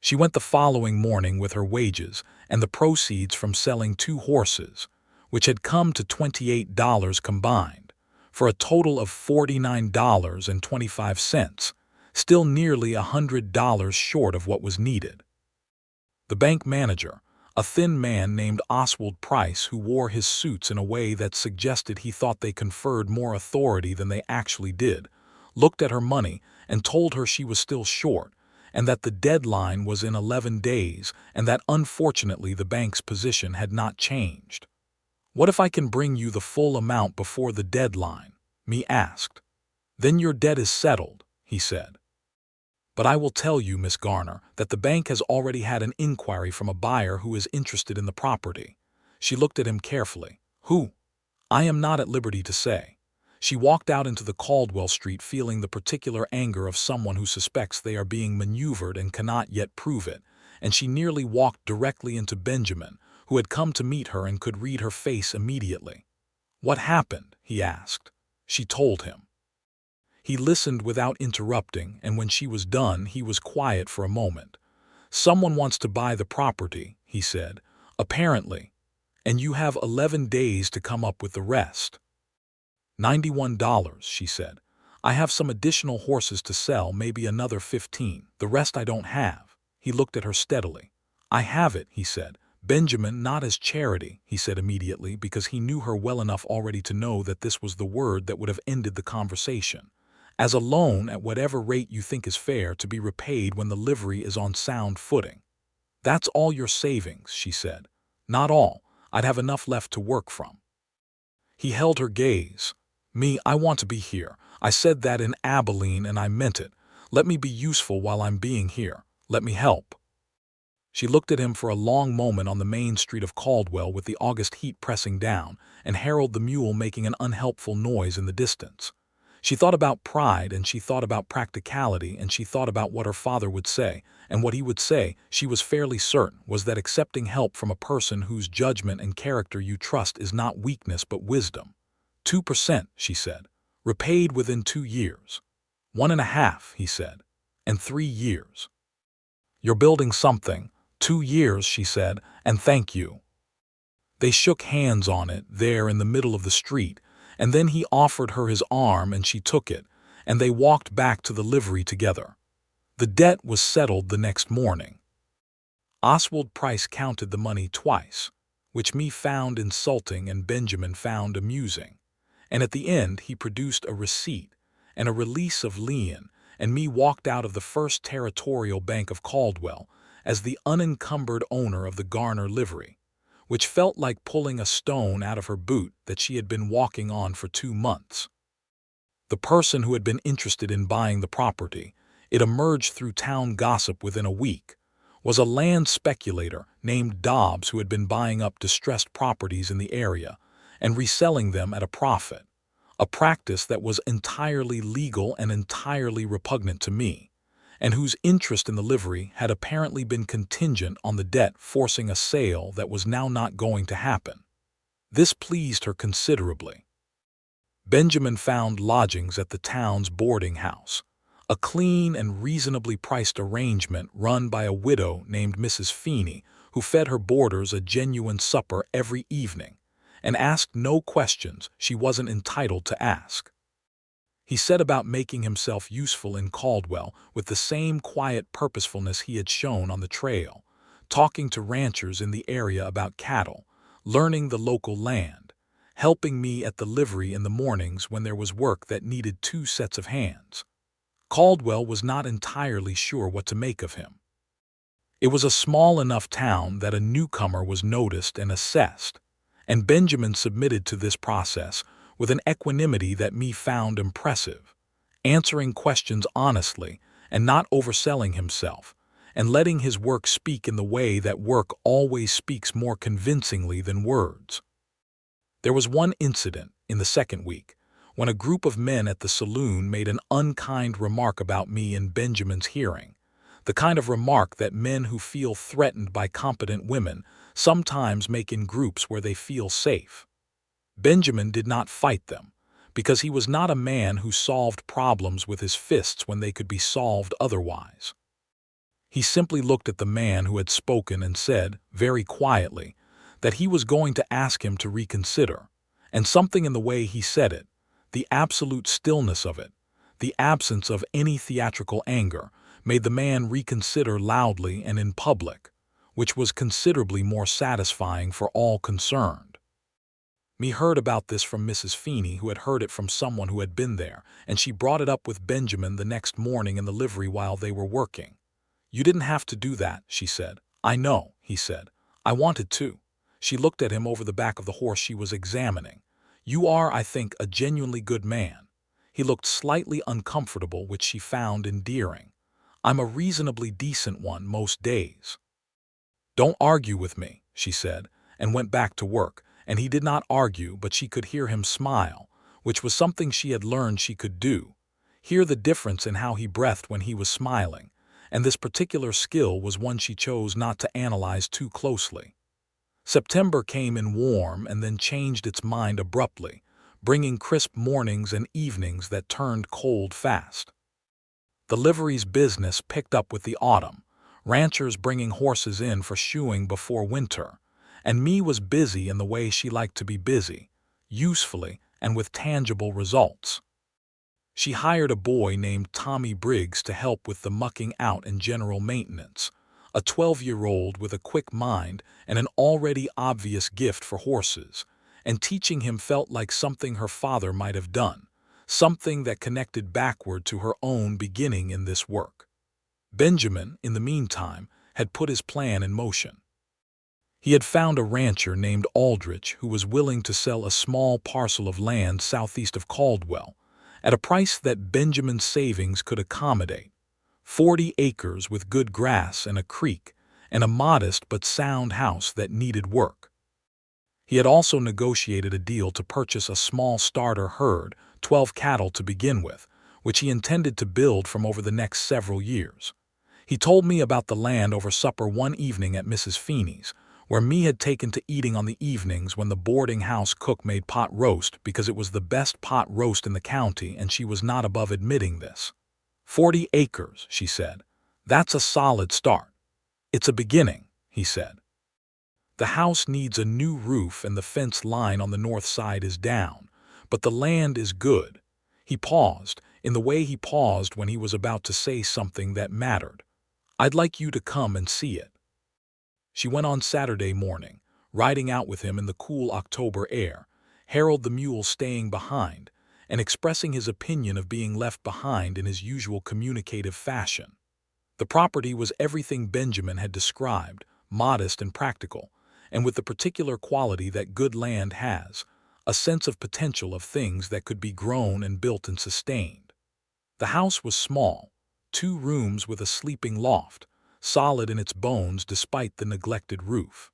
S1: She went the following morning with her wages and the proceeds from selling 2 horses, which had come to $28 combined, for a total of $49.25, still nearly $100 short of what was needed. The bank manager, a thin man named Oswald Price who wore his suits in a way that suggested he thought they conferred more authority than they actually did, looked at her money and told her she was still short, and that the deadline was in 11 days and that unfortunately the bank's position had not changed. "What if I can bring you the full amount before the deadline?" Mae asked. "Then your debt is settled," he said. "But I will tell you, Miss Garner, that the bank has already had an inquiry from a buyer who is interested in the property." She looked at him carefully. "Who?" "I am not at liberty to say." She walked out into the Caldwell Street feeling the particular anger of someone who suspects they are being maneuvered and cannot yet prove it, and she nearly walked directly into Benjamin, who had come to meet her and could read her face immediately. "What happened?" he asked. She told him. He listened without interrupting, and when she was done, he was quiet for a moment. "Someone wants to buy the property," he said, "apparently, and you have 11 days to come up with the rest." $91, she said. "I have some additional horses to sell, maybe another 15. The rest I don't have." He looked at her steadily. "I have it," he said. "Benjamin, not as charity," he said immediately, because he knew her well enough already to know that this was the word that would have ended the conversation. "As a loan at whatever rate you think is fair, to be repaid when the livery is on sound footing." "That's all your savings," she said. "Not all. I'd have enough left to work from." He held her gaze. "Me, I want to be here. I said that in Abilene and I meant it. Let me be useful while I'm being here. Let me help." She looked at him for a long moment on the main street of Caldwell, with the August heat pressing down and Harold the mule making an unhelpful noise in the distance. She thought about pride, and she thought about practicality, and she thought about what her father would say, and what he would say, she was fairly certain, was that accepting help from a person whose judgment and character you trust is not weakness but wisdom. 2%, she said. "Repaid within 2 years." 1.5, he said. "And 3 years." "You're building something." 2 years, she said, "and thank you." They shook hands on it, there in the middle of the street, and then he offered her his arm and she took it, and they walked back to the livery together. The debt was settled the next morning. Oswald Price counted the money twice, which me found insulting and Benjamin found amusing, and at the end he produced a receipt and a release of lien, and me walked out of the First Territorial Bank of Caldwell as the unencumbered owner of the Garner livery, which felt like pulling a stone out of her boot that she had been walking on for 2 months. The person who had been interested in buying the property, it emerged through town gossip within a week, was a land speculator named Dobbs, who had been buying up distressed properties in the area and reselling them at a profit, a practice that was entirely legal and entirely repugnant to me, and whose interest in the livery had apparently been contingent on the debt forcing a sale that was now not going to happen. This pleased her considerably. Benjamin found lodgings at the town's boarding house, a clean and reasonably priced arrangement run by a widow named Mrs. Feeney, who fed her boarders a genuine supper every evening and asked no questions she wasn't entitled to ask. He set about making himself useful in Caldwell with the same quiet purposefulness he had shown on the trail, talking to ranchers in the area about cattle, learning the local land, helping me at the livery in the mornings when there was work that needed 2 sets of hands. Caldwell was not entirely sure what to make of him. It was a small enough town that a newcomer was noticed and assessed, and Benjamin submitted to this process with an equanimity that me found impressive, answering questions honestly and not overselling himself, and letting his work speak in the way that work always speaks more convincingly than words. There was one incident in the second week when a group of men at the saloon made an unkind remark about me in Benjamin's hearing, the kind of remark that men who feel threatened by competent women sometimes make in groups where they feel safe. Benjamin did not fight them, because he was not a man who solved problems with his fists when they could be solved otherwise. He simply looked at the man who had spoken and said, very quietly, that he was going to ask him to reconsider, and something in the way he said it, the absolute stillness of it, the absence of any theatrical anger, made the man reconsider loudly and in public, which was considerably more satisfying for all concerned. Me heard about this from Mrs. Feeney, who had heard it from someone who had been there, and she brought it up with Benjamin the next morning in the livery while they were working. "You didn't have to do that," she said. "I know," he said. "I wanted to." She looked at him over the back of the horse she was examining. "You are, I think, a genuinely good man." He looked slightly uncomfortable, which she found endearing. "I'm a reasonably decent one most days." "Don't argue with me," she said, and went back to work. And he did not argue, but she could hear him smile, which was something she had learned she could do, hear the difference in how he breathed when he was smiling, and this particular skill was one she chose not to analyze too closely. September came in warm and then changed its mind abruptly, bringing crisp mornings and evenings that turned cold fast. The livery's business picked up with the autumn, ranchers bringing horses in for shoeing before winter, and me was busy in the way she liked to be busy, usefully and with tangible results. She hired a boy named Tommy Briggs to help with the mucking out and general maintenance, a 12-year-old with a quick mind and an already obvious gift for horses, and teaching him felt like something her father might have done, something that connected backward to her own beginning in this work. Benjamin, in the meantime, had put his plan in motion. He had found a rancher named Aldrich who was willing to sell a small parcel of land southeast of Caldwell, at a price that Benjamin's savings could accommodate, 40 acres with good grass and a creek, and a modest but sound house that needed work. He had also negotiated a deal to purchase a small starter herd, 12 cattle to begin with, which he intended to build from over the next several years. He told me about the land over supper one evening at Mrs. Feeney's, where me had taken to eating on the evenings when the boarding house cook made pot roast because it was the best pot roast in the county and she was not above admitting this. 40 acres, she said. That's a solid start. It's a beginning, he said. The house needs a new roof and the fence line on the north side is down, but the land is good. He paused, in the way he paused when he was about to say something that mattered. I'd like you to come and see it. She went on Saturday morning, riding out with him in the cool October air, Harold the mule staying behind, and expressing his opinion of being left behind in his usual communicative fashion. The property was everything Benjamin had described, modest and practical, and with the particular quality that good land has, a sense of potential of things that could be grown and built and sustained. The house was small, 2 rooms with a sleeping loft, solid in its bones despite the neglected roof.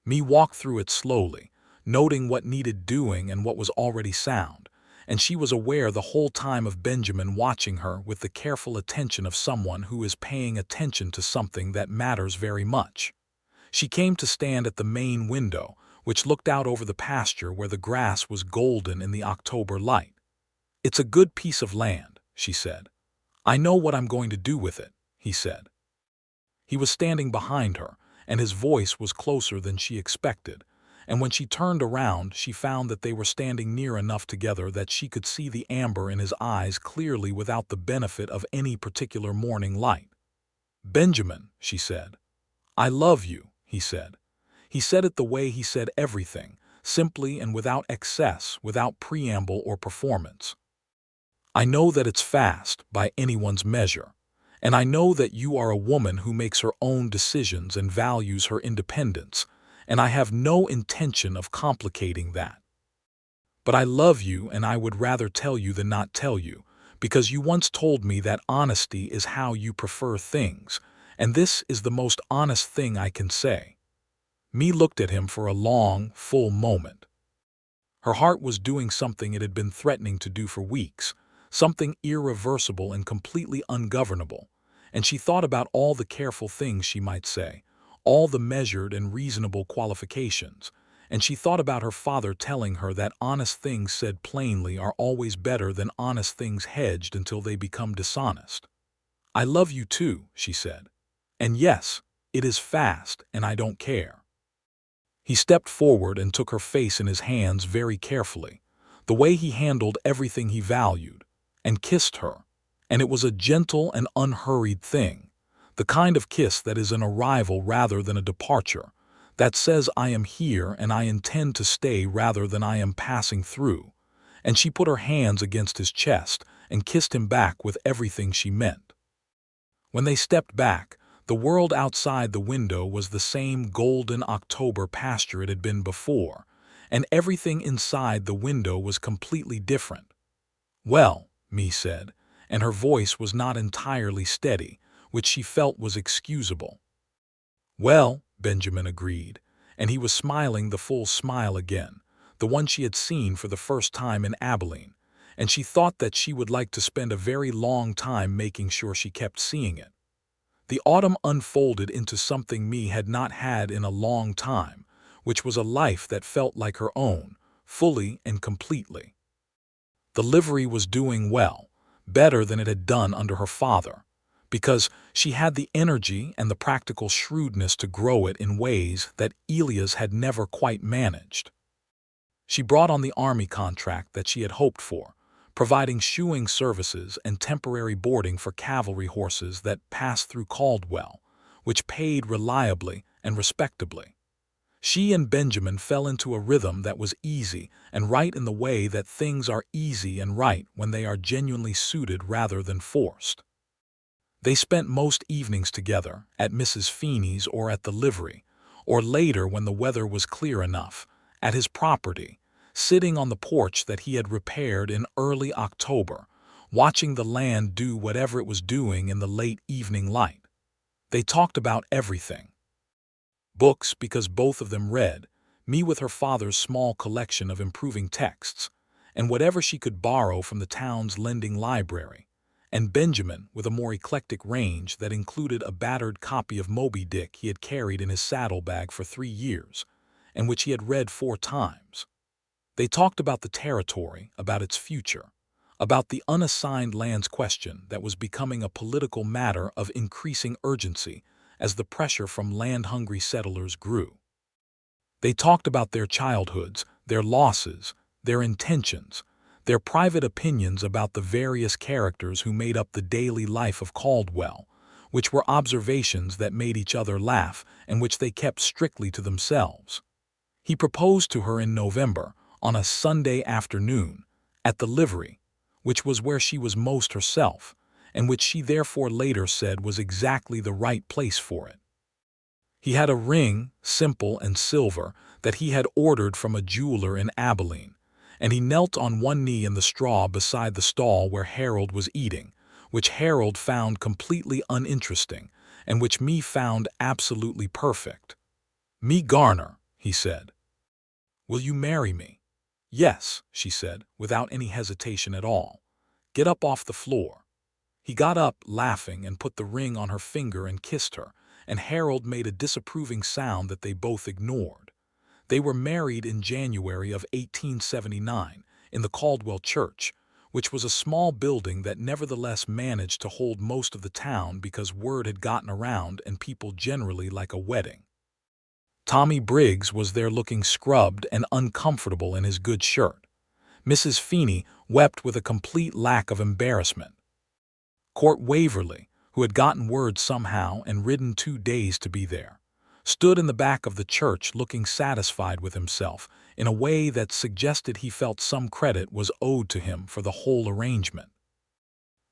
S1: Me walked through it slowly, noting what needed doing and what was already sound, and she was aware the whole time of Benjamin watching her with the careful attention of someone who is paying attention to something that matters very much. She came to stand at the main window, which looked out over the pasture where the grass was golden in the October light. It's a good piece of land, she said. I know what I'm going to do with it, he said. He was standing behind her, and his voice was closer than she expected, and when she turned around she found that they were standing near enough together that she could see the amber in his eyes clearly without the benefit of any particular morning light. Benjamin, she said. I love you, he said. He said it the way he said everything, simply and without excess, without preamble or performance. I know that it's fast, by anyone's measure. And I know that you are a woman who makes her own decisions and values her independence, and I have no intention of complicating that. But I love you and I would rather tell you than not tell you, because you once told me that honesty is how you prefer things, and this is the most honest thing I can say. Me looked at him for a long, full moment. Her heart was doing something it had been threatening to do for weeks, something irreversible and completely ungovernable, and she thought about all the careful things she might say, all the measured and reasonable qualifications, and she thought about her father telling her that honest things said plainly are always better than honest things hedged until they become dishonest. I love you too, she said. And yes, it is fast and I don't care. He stepped forward and took her face in his hands very carefully, the way he handled everything he valued, and kissed her, and it was a gentle and unhurried thing, the kind of kiss that is an arrival rather than a departure, that says I am here and I intend to stay rather than I am passing through, and she put her hands against his chest and kissed him back with everything she meant. When they stepped back, the world outside the window was the same golden October pasture it had been before, and everything inside the window was completely different. Well, Me said, and her voice was not entirely steady, which she felt was excusable. Well, Benjamin agreed, and he was smiling the full smile again, the one she had seen for the first time in Abilene, and she thought that she would like to spend a very long time making sure she kept seeing it. The autumn unfolded into something Me had not had in a long time, which was a life that felt like her own, fully and completely. The livery was doing well, better than it had done under her father, because she had the energy and the practical shrewdness to grow it in ways that Elia's had never quite managed. She brought on the army contract that she had hoped for, providing shoeing services and temporary boarding for cavalry horses that passed through Caldwell, which paid reliably and respectably. She and Benjamin fell into a rhythm that was easy and right in the way that things are easy and right when they are genuinely suited rather than forced. They spent most evenings together, at Mrs. Feeney's or at the livery, or later when the weather was clear enough, at his property, sitting on the porch that he had repaired in early October, watching the land do whatever it was doing in the late evening light. They talked about everything. Books, because both of them read, me with her father's small collection of improving texts, and whatever she could borrow from the town's lending library, and Benjamin with a more eclectic range that included a battered copy of Moby Dick he had carried in his saddlebag for 3 years, and which he had read 4 times. They talked about the territory, about its future, about the unassigned lands question that was becoming a political matter of increasing urgency as the pressure from land-hungry settlers grew. They talked about their childhoods, their losses, their intentions, their private opinions about the various characters who made up the daily life of Caldwell, which were observations that made each other laugh and which they kept strictly to themselves. He proposed to her in November, on a Sunday afternoon, at the livery, which was where she was most herself, and which she therefore later said was exactly the right place for it. He had a ring, simple and silver, that he had ordered from a jeweler in Abilene, and he knelt on one knee in the straw beside the stall where Harold was eating, which Harold found completely uninteresting, and which me found absolutely perfect. "Mae Garner," he said, "will you marry me?" "Yes," she said, without any hesitation at all. "Get up off the floor." He got up, laughing, and put the ring on her finger and kissed her, and Harold made a disapproving sound that they both ignored. They were married in January of 1879 in the Caldwell church, which was a small building that nevertheless managed to hold most of the town because word had gotten around and people generally like a wedding. Tommy Briggs was there looking scrubbed and uncomfortable in his good shirt. Mrs. Feeney wept with a complete lack of embarrassment. Court Waverley, who had gotten word somehow and ridden 2 days to be there, stood in the back of the church looking satisfied with himself in a way that suggested he felt some credit was owed to him for the whole arrangement.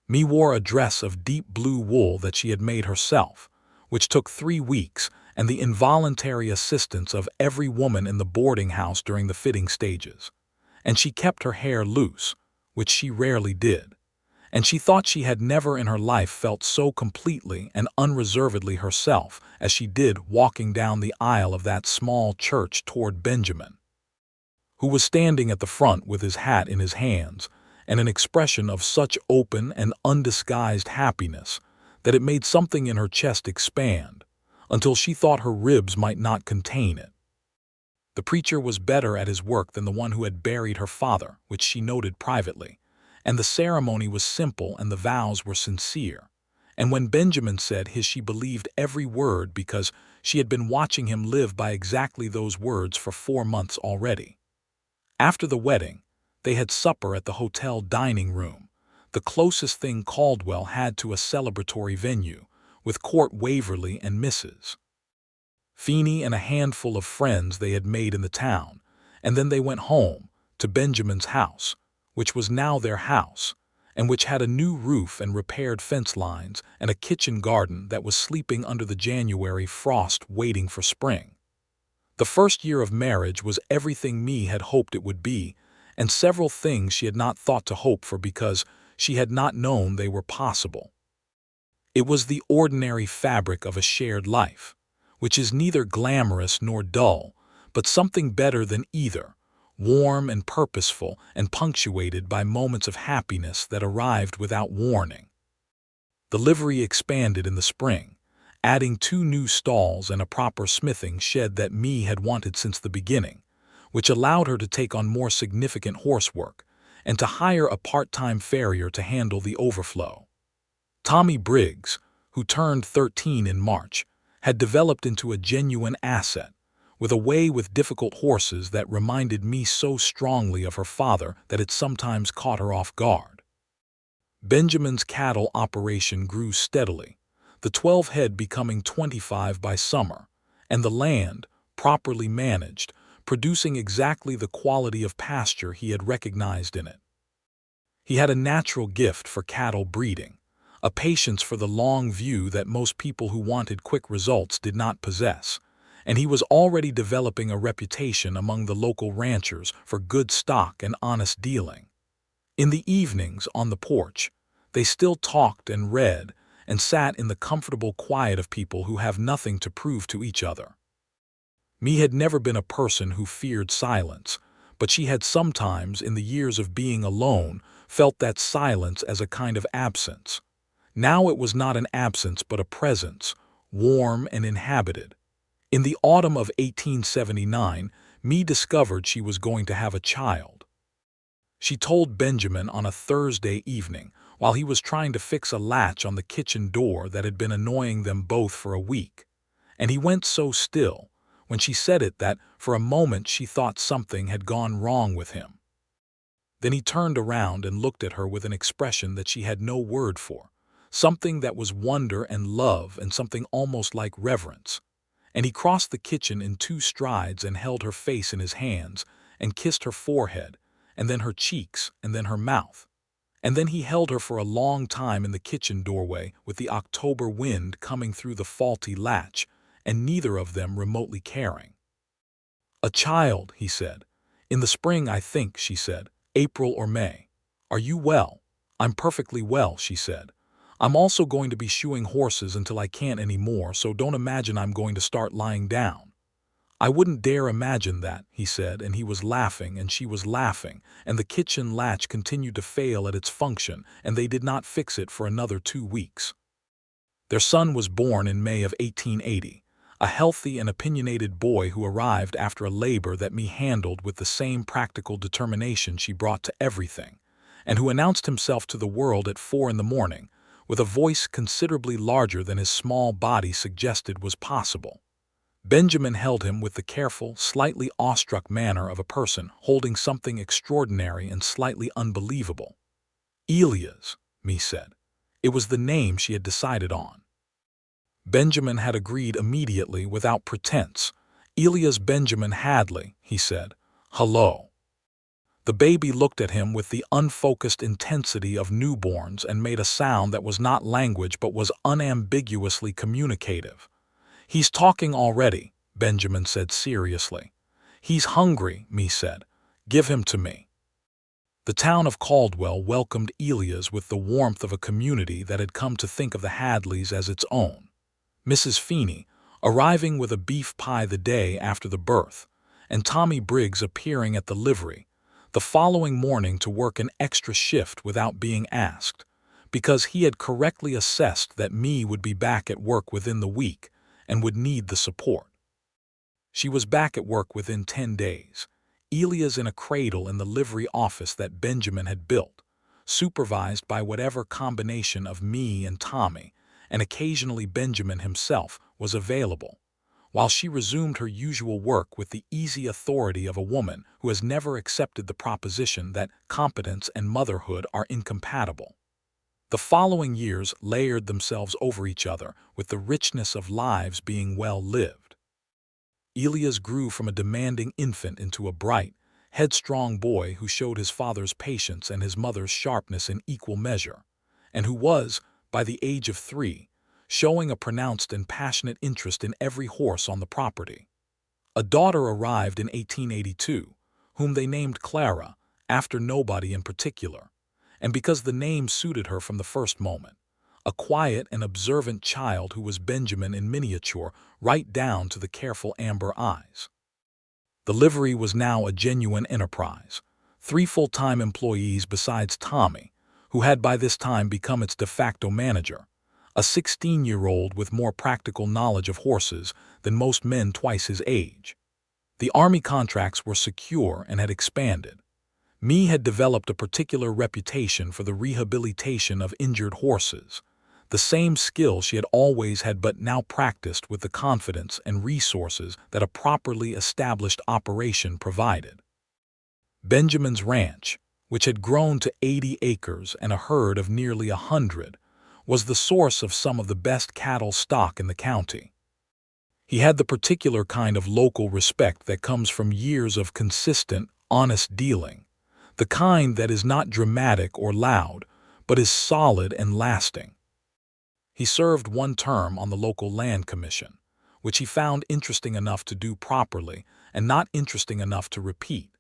S1: Me wore a dress of deep blue wool that she had made herself, which took 3 weeks and the involuntary assistance of every woman in the boarding house during the fitting stages. And she kept her hair loose, which she rarely did. And she thought she had never in her life felt so completely and unreservedly herself as she did walking down the aisle of that small church toward Benjamin, who was standing at the front with his hat in his hands and an expression of such open and undisguised happiness that it made something in her chest expand until she thought her ribs might not contain it. The preacher was better at his work than the one who had buried her father, which she noted privately, and the ceremony was simple and the vows were sincere. And when Benjamin said she believed every word because she had been watching him live by exactly those words for 4 months already. After the wedding, they had supper at the hotel dining room, the closest thing Caldwell had to a celebratory venue, with Court Waverley and Mrs. Feeney and a handful of friends they had made in the town, and then they went home, to Benjamin's house, which was now their house, and which had a new roof and repaired fence lines and a kitchen garden that was sleeping under the January frost waiting for spring. The first year of marriage was everything Me had hoped it would be, and several things she had not thought to hope for because she had not known they were possible. It was the ordinary fabric of a shared life, which is neither glamorous nor dull, but something better than either, warm and purposeful and punctuated by moments of happiness that arrived without warning. The livery expanded in the spring, adding 2 new stalls and a proper smithing shed that Me had wanted since the beginning, which allowed her to take on more significant horsework and to hire a part-time farrier to handle the overflow. Tommy Briggs, who turned 13 in March, had developed into a genuine asset, with a way with difficult horses that reminded Me so strongly of her father that it sometimes caught her off guard. Benjamin's cattle operation grew steadily, the 12 head becoming 25 by summer, and the land, properly managed, producing exactly the quality of pasture he had recognized in it. He had a natural gift for cattle breeding, a patience for the long view that most people who wanted quick results did not possess, and he was already developing a reputation among the local ranchers for good stock and honest dealing. In the evenings, on the porch, they still talked and read and sat in the comfortable quiet of people who have nothing to prove to each other. Mee had never been a person who feared silence, but she had sometimes, in the years of being alone, felt that silence as a kind of absence. Now it was not an absence but a presence, warm and inhabited. In the autumn of 1879, Mee discovered she was going to have a child. She told Benjamin on a Thursday evening, while he was trying to fix a latch on the kitchen door that had been annoying them both for a week. And he went so still, when she said it, that for a moment she thought something had gone wrong with him. Then he turned around and looked at her with an expression that she had no word for, something that was wonder and love and something almost like reverence. And he crossed the kitchen in 2 strides and held her face in his hands and kissed her forehead, and then her cheeks, and then her mouth. And then he held her for a long time in the kitchen doorway with the October wind coming through the faulty latch, and neither of them remotely caring. "A child," he said. "In the spring, I think," she said. "April or May. Are you well?" "I'm perfectly well," she said. "I'm also going to be shoeing horses until I can't any more, so don't imagine I'm going to start lying down." "I wouldn't dare imagine that," he said, and he was laughing and she was laughing, and the kitchen latch continued to fail at its function, and they did not fix it for another 2 weeks. Their son was born in May of 1880, a healthy and opinionated boy who arrived after a labor that Mee handled with the same practical determination she brought to everything, and who announced himself to the world at 4 in the morning, with a voice considerably larger than his small body suggested was possible. Benjamin held him with the careful, slightly awestruck manner of a person holding something extraordinary and slightly unbelievable. "Elias," Mee said. It was the name she had decided on. Benjamin had agreed immediately without pretense. "Elias Benjamin Hadley," he said. "Hello." The baby looked at him with the unfocused intensity of newborns and made a sound that was not language but was unambiguously communicative. "He's talking already," Benjamin said seriously. "He's hungry," Mee said. "Give him to me." The town of Caldwell welcomed Elias with the warmth of a community that had come to think of the Hadleys as its own. Mrs. Feeney, arriving with a beef pie the day after the birth, and Tommy Briggs appearing at the livery the following morning to work an extra shift without being asked, because he had correctly assessed that Mee would be back at work within the week and would need the support. She was back at work within 10 days, Elias in a cradle in the livery office that Benjamin had built, supervised by whatever combination of Mee and Tommy, and occasionally Benjamin himself, was available, while she resumed her usual work with the easy authority of a woman who has never accepted the proposition that competence and motherhood are incompatible. The following years layered themselves over each other with the richness of lives being well lived. Elias grew from a demanding infant into a bright, headstrong boy who showed his father's patience and his mother's sharpness in equal measure, and who was, by the age of 3, showing a pronounced and passionate interest in every horse on the property. A daughter arrived in 1882, whom they named Clara, after nobody in particular, and because the name suited her from the first moment. A quiet and observant child who was Benjamin in miniature, right down to the careful amber eyes. The livery was now a genuine enterprise. 3 full-time employees besides Tommy, who had by this time become its de facto manager, a 16-year-old with more practical knowledge of horses than most men twice his age. The Army contracts were secure and had expanded. Mee had developed a particular reputation for the rehabilitation of injured horses, the same skill she had always had but now practiced with the confidence and resources that a properly established operation provided. Benjamin's ranch, which had grown to 80 acres and a herd of nearly 100, was the source of some of the best cattle stock in the county. He had the particular kind of local respect that comes from years of consistent, honest dealing, the kind that is not dramatic or loud, but is solid and lasting. He served one term on the local land commission, which he found interesting enough to do properly and not interesting enough to repeat,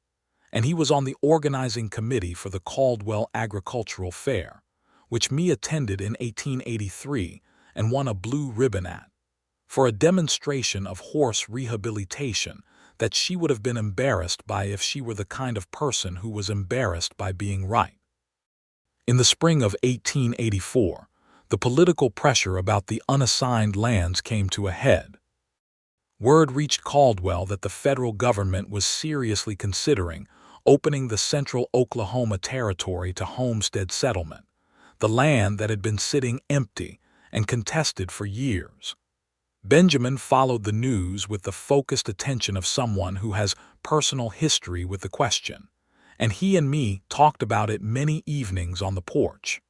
S1: and he was on the organizing committee for the Caldwell Agricultural Fair, which Mae attended in 1883 and won a blue ribbon at, for a demonstration of horse rehabilitation that she would have been embarrassed by if she were the kind of person who was embarrassed by being right. In the spring of 1884, the political pressure about the unassigned lands came to a head. Word reached Caldwell that the federal government was seriously considering opening the central Oklahoma Territory to homestead settlement, the land that had been sitting empty and contested for years. Benjamin followed the news with the focused attention of someone who has personal history with the question, and he and me talked about it many evenings on the porch.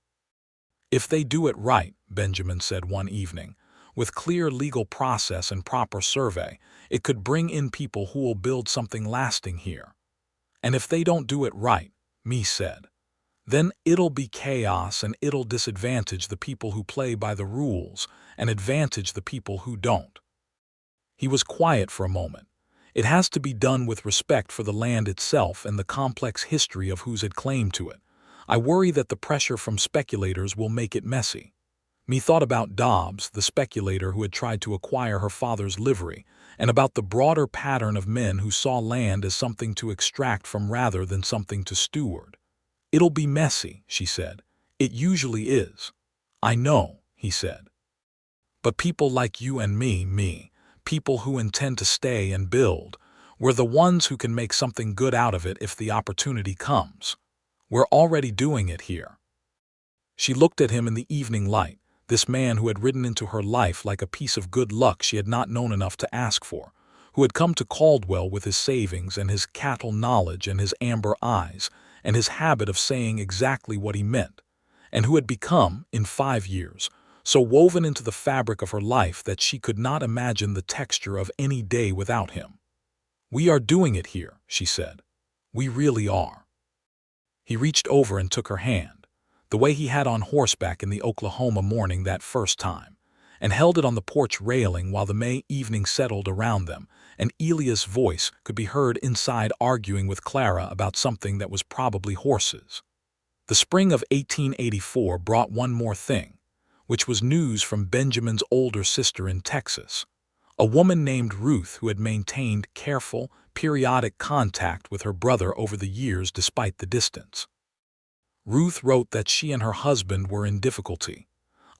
S1: "If they do it right," Benjamin said one evening, "with clear legal process and proper survey, it could bring in people who will build something lasting here. And if they don't do it right," Mae said, "then it'll be chaos and it'll disadvantage the people who play by the rules and advantage the people who don't." He was quiet for a moment. "It has to be done with respect for the land itself and the complex history of who's had claim to it. I worry that the pressure from speculators will make it messy." Mae thought about Dobbs, the speculator who had tried to acquire her father's livery, and about the broader pattern of men who saw land as something to extract from rather than something to steward. "It'll be messy," she said. "It usually is." "I know," he said. "But people like you and me, people who intend to stay and build, we're the ones who can make something good out of it if the opportunity comes. We're already doing it here." She looked at him in the evening light, this man who had ridden into her life like a piece of good luck she had not known enough to ask for, who had come to Caldwell with his savings and his cattle knowledge and his amber eyes and his habit of saying exactly what he meant, and who had become, in 5 years, so woven into the fabric of her life that she could not imagine the texture of any day without him. "We are doing it here," she said. "We really are." He reached over and took her hand, the way he had on horseback in the Oklahoma morning that first time, and held it on the porch railing while the May evening settled around them, and Elia's voice could be heard inside arguing with Clara about something that was probably horses. The spring of 1884 brought one more thing, which was news from Benjamin's older sister in Texas, a woman named Ruth who had maintained careful, periodic contact with her brother over the years despite the distance. Ruth wrote that she and her husband were in difficulty,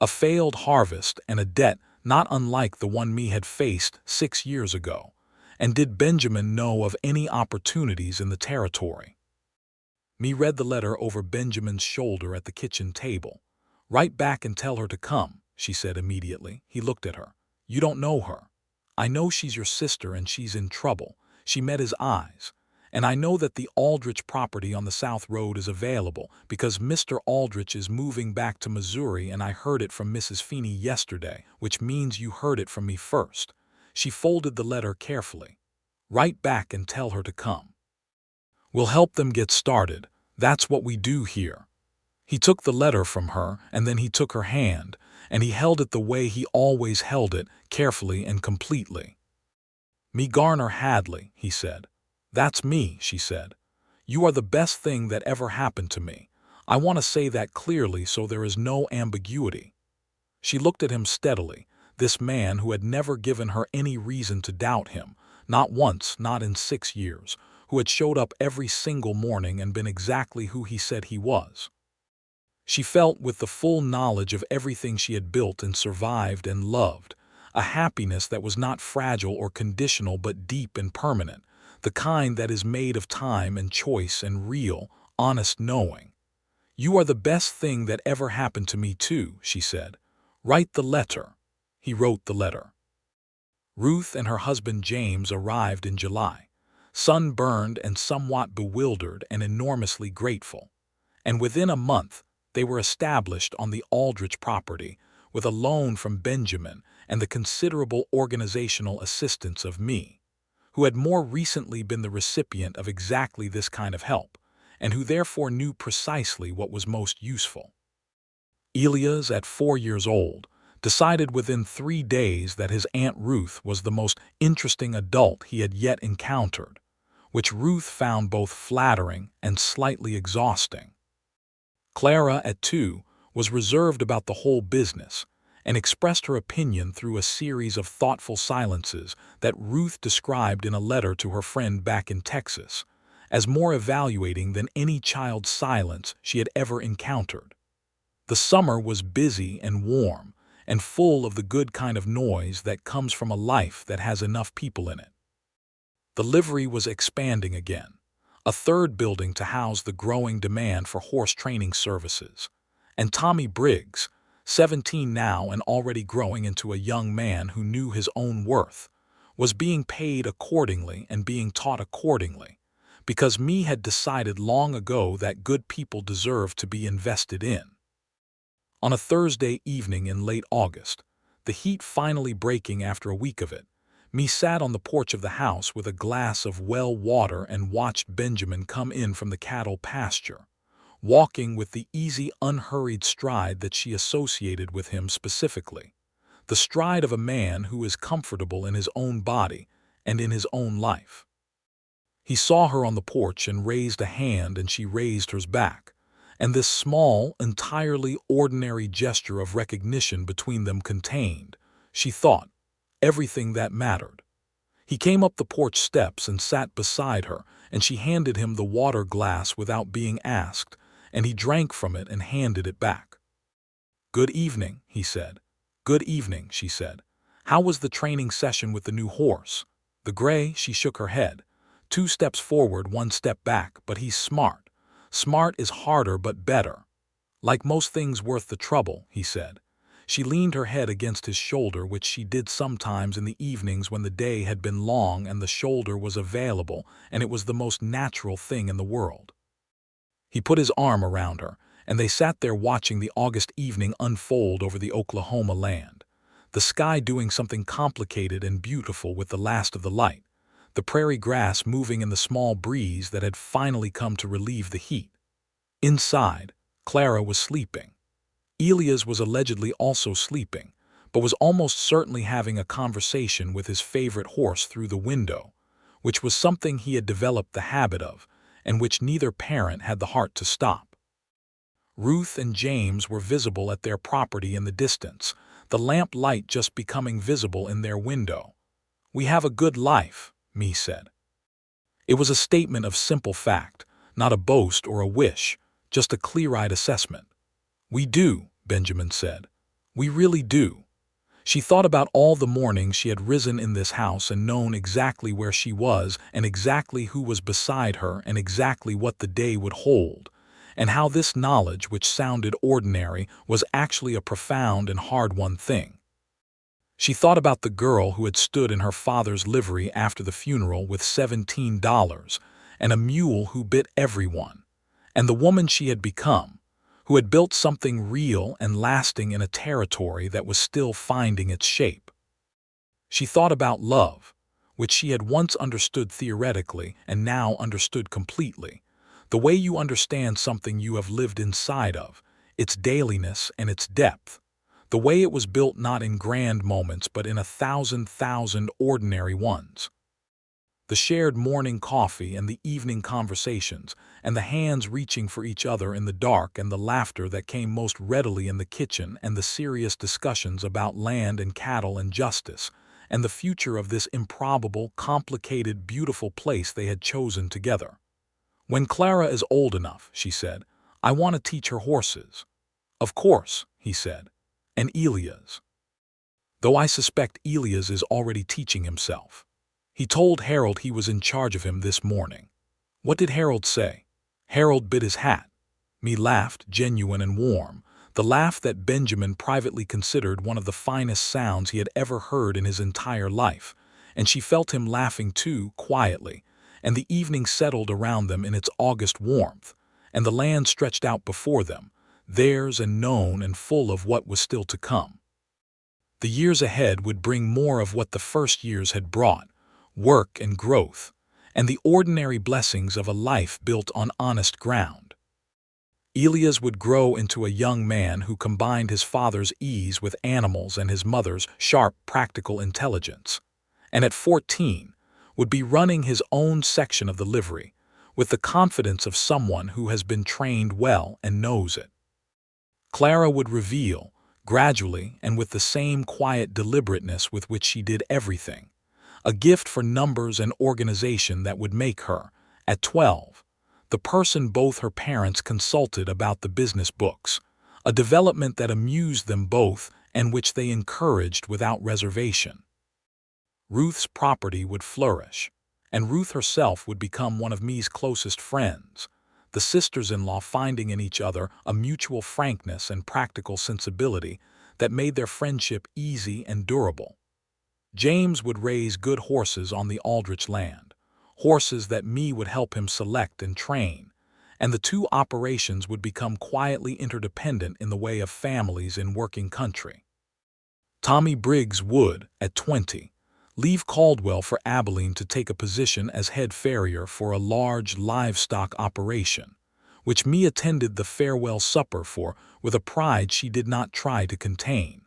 S1: a failed harvest and a debt not unlike the one Mae had faced 6 years ago, and did Benjamin know of any opportunities in the territory? Mae read the letter over Benjamin's shoulder at the kitchen table. "Write back and tell her to come," she said immediately. He looked at her. "You don't know her. I know she's your sister and she's in trouble." She met his eyes. "And I know that the Aldrich property on the South Road is available because Mr. Aldrich is moving back to Missouri, and I heard it from Mrs. Feeney yesterday, which means you heard it from me first." She folded the letter carefully. "Write back and tell her to come. We'll help them get started. That's what we do here." He took the letter from her, and then he took her hand, and he held it the way he always held it, carefully and completely. "Mae Garner Hadley," he said. "That's me," she said. "You are the best thing that ever happened to me. I want to say that clearly so there is no ambiguity." She looked at him steadily, this man who had never given her any reason to doubt him, not once, not in 6 years, who had showed up every single morning and been exactly who he said he was. She felt, with the full knowledge of everything she had built and survived and loved, a happiness that was not fragile or conditional but deep and permanent, the kind that is made of time and choice and real, honest knowing. "You are the best thing that ever happened to me too," she said. "Write the letter." He wrote the letter. Ruth and her husband James arrived in July, sunburned and somewhat bewildered and enormously grateful. And within a month, they were established on the Aldrich property with a loan from Benjamin and the considerable organizational assistance of me, who had more recently been the recipient of exactly this kind of help, and who therefore knew precisely what was most useful. Elias, at 4 years old, decided within 3 days that his Aunt Ruth was the most interesting adult he had yet encountered, which Ruth found both flattering and slightly exhausting. Clara, at 2, was reserved about the whole business and expressed her opinion through a series of thoughtful silences that Ruth described in a letter to her friend back in Texas as more evaluating than any child's silence she had ever encountered. The summer was busy and warm and full of the good kind of noise that comes from a life that has enough people in it. The livery was expanding again, a third building to house the growing demand for horse training services, and Tommy Briggs, 17 now and already growing into a young man who knew his own worth, was being paid accordingly and being taught accordingly, because me had decided long ago that good people deserved to be invested in. On a Thursday evening in late August, the heat finally breaking after a week of it, me sat on the porch of the house with a glass of well water and watched Benjamin come in from the cattle pasture, walking with the easy, unhurried stride that she associated with him specifically, the stride of a man who is comfortable in his own body and in his own life. He saw her on the porch and raised a hand, and she raised hers back, and this small, entirely ordinary gesture of recognition between them contained, she thought, everything that mattered. He came up the porch steps and sat beside her, and she handed him the water glass without being asked, and he drank from it and handed it back. "Good evening," he said. "Good evening," she said. "How was the training session with the new horse?" "The gray," she shook her head. "2 steps forward, 1 step back, but he's smart. Smart is harder but better. Like most things worth the trouble," he said. She leaned her head against his shoulder, which she did sometimes in the evenings when the day had been long and the shoulder was available, and it was the most natural thing in the world. He put his arm around her, and they sat there watching the August evening unfold over the Oklahoma land, the sky doing something complicated and beautiful with the last of the light, the prairie grass moving in the small breeze that had finally come to relieve the heat. Inside, Clara was sleeping. Elias was allegedly also sleeping, but was almost certainly having a conversation with his favorite horse through the window, which was something he had developed the habit of, and which neither parent had the heart to stop. Ruth and James were visible at their property in the distance, the lamp light just becoming visible in their window. "We have a good life," me said. It was a statement of simple fact, not a boast or a wish, just a clear-eyed assessment. "We do," Benjamin said. "We really do." She thought about all the mornings she had risen in this house and known exactly where she was and exactly who was beside her and exactly what the day would hold, and how this knowledge, which sounded ordinary, was actually a profound and hard-won thing. She thought about the girl who had stood in her father's livery after the funeral with $17 and a mule who bit everyone, and the woman she had become, who had built something real and lasting in a territory that was still finding its shape. She thought about love, which she had once understood theoretically and now understood completely, the way you understand something you have lived inside of, its dailiness and its depth, the way it was built not in grand moments but in 1,000 ordinary ones. The shared morning coffee and the evening conversations, and the hands reaching for each other in the dark, and the laughter that came most readily in the kitchen, and the serious discussions about land and cattle and justice, and the future of this improbable, complicated, beautiful place they had chosen together. "When Clara is old enough," she said, "I want to teach her horses." "Of course," he said, "and Elias." Though I suspect Elias is already teaching himself. He told Harold he was in charge of him this morning. What did Harold say? Harold bit his hat. Me laughed, genuine and warm, the laugh that Benjamin privately considered one of the finest sounds he had ever heard in his entire life, and she felt him laughing too, quietly, and the evening settled around them in its August warmth, and the land stretched out before them, theirs and known and full of what was still to come. The years ahead would bring more of what the first years had brought, work and growth, and the ordinary blessings of a life built on honest ground. Elias would grow into a young man who combined his father's ease with animals and his mother's sharp, practical intelligence, and at 14 would be running his own section of the livery, with the confidence of someone who has been trained well and knows it. Clara would reveal, gradually and with the same quiet deliberateness with which she did everything, a gift for numbers and organization that would make her, at 12, the person both her parents consulted about the business books, a development that amused them both and which they encouraged without reservation. Ruth's property would flourish, and Ruth herself would become one of Mae's closest friends, the sisters-in-law finding in each other a mutual frankness and practical sensibility that made their friendship easy and durable. James would raise good horses on the Aldrich land, horses that Mae would help him select and train, and the two operations would become quietly interdependent in the way of families in working country. Tommy Briggs would, at 20, leave Caldwell for Abilene to take a position as head farrier for a large livestock operation, which Mae attended the farewell supper for with a pride she did not try to contain.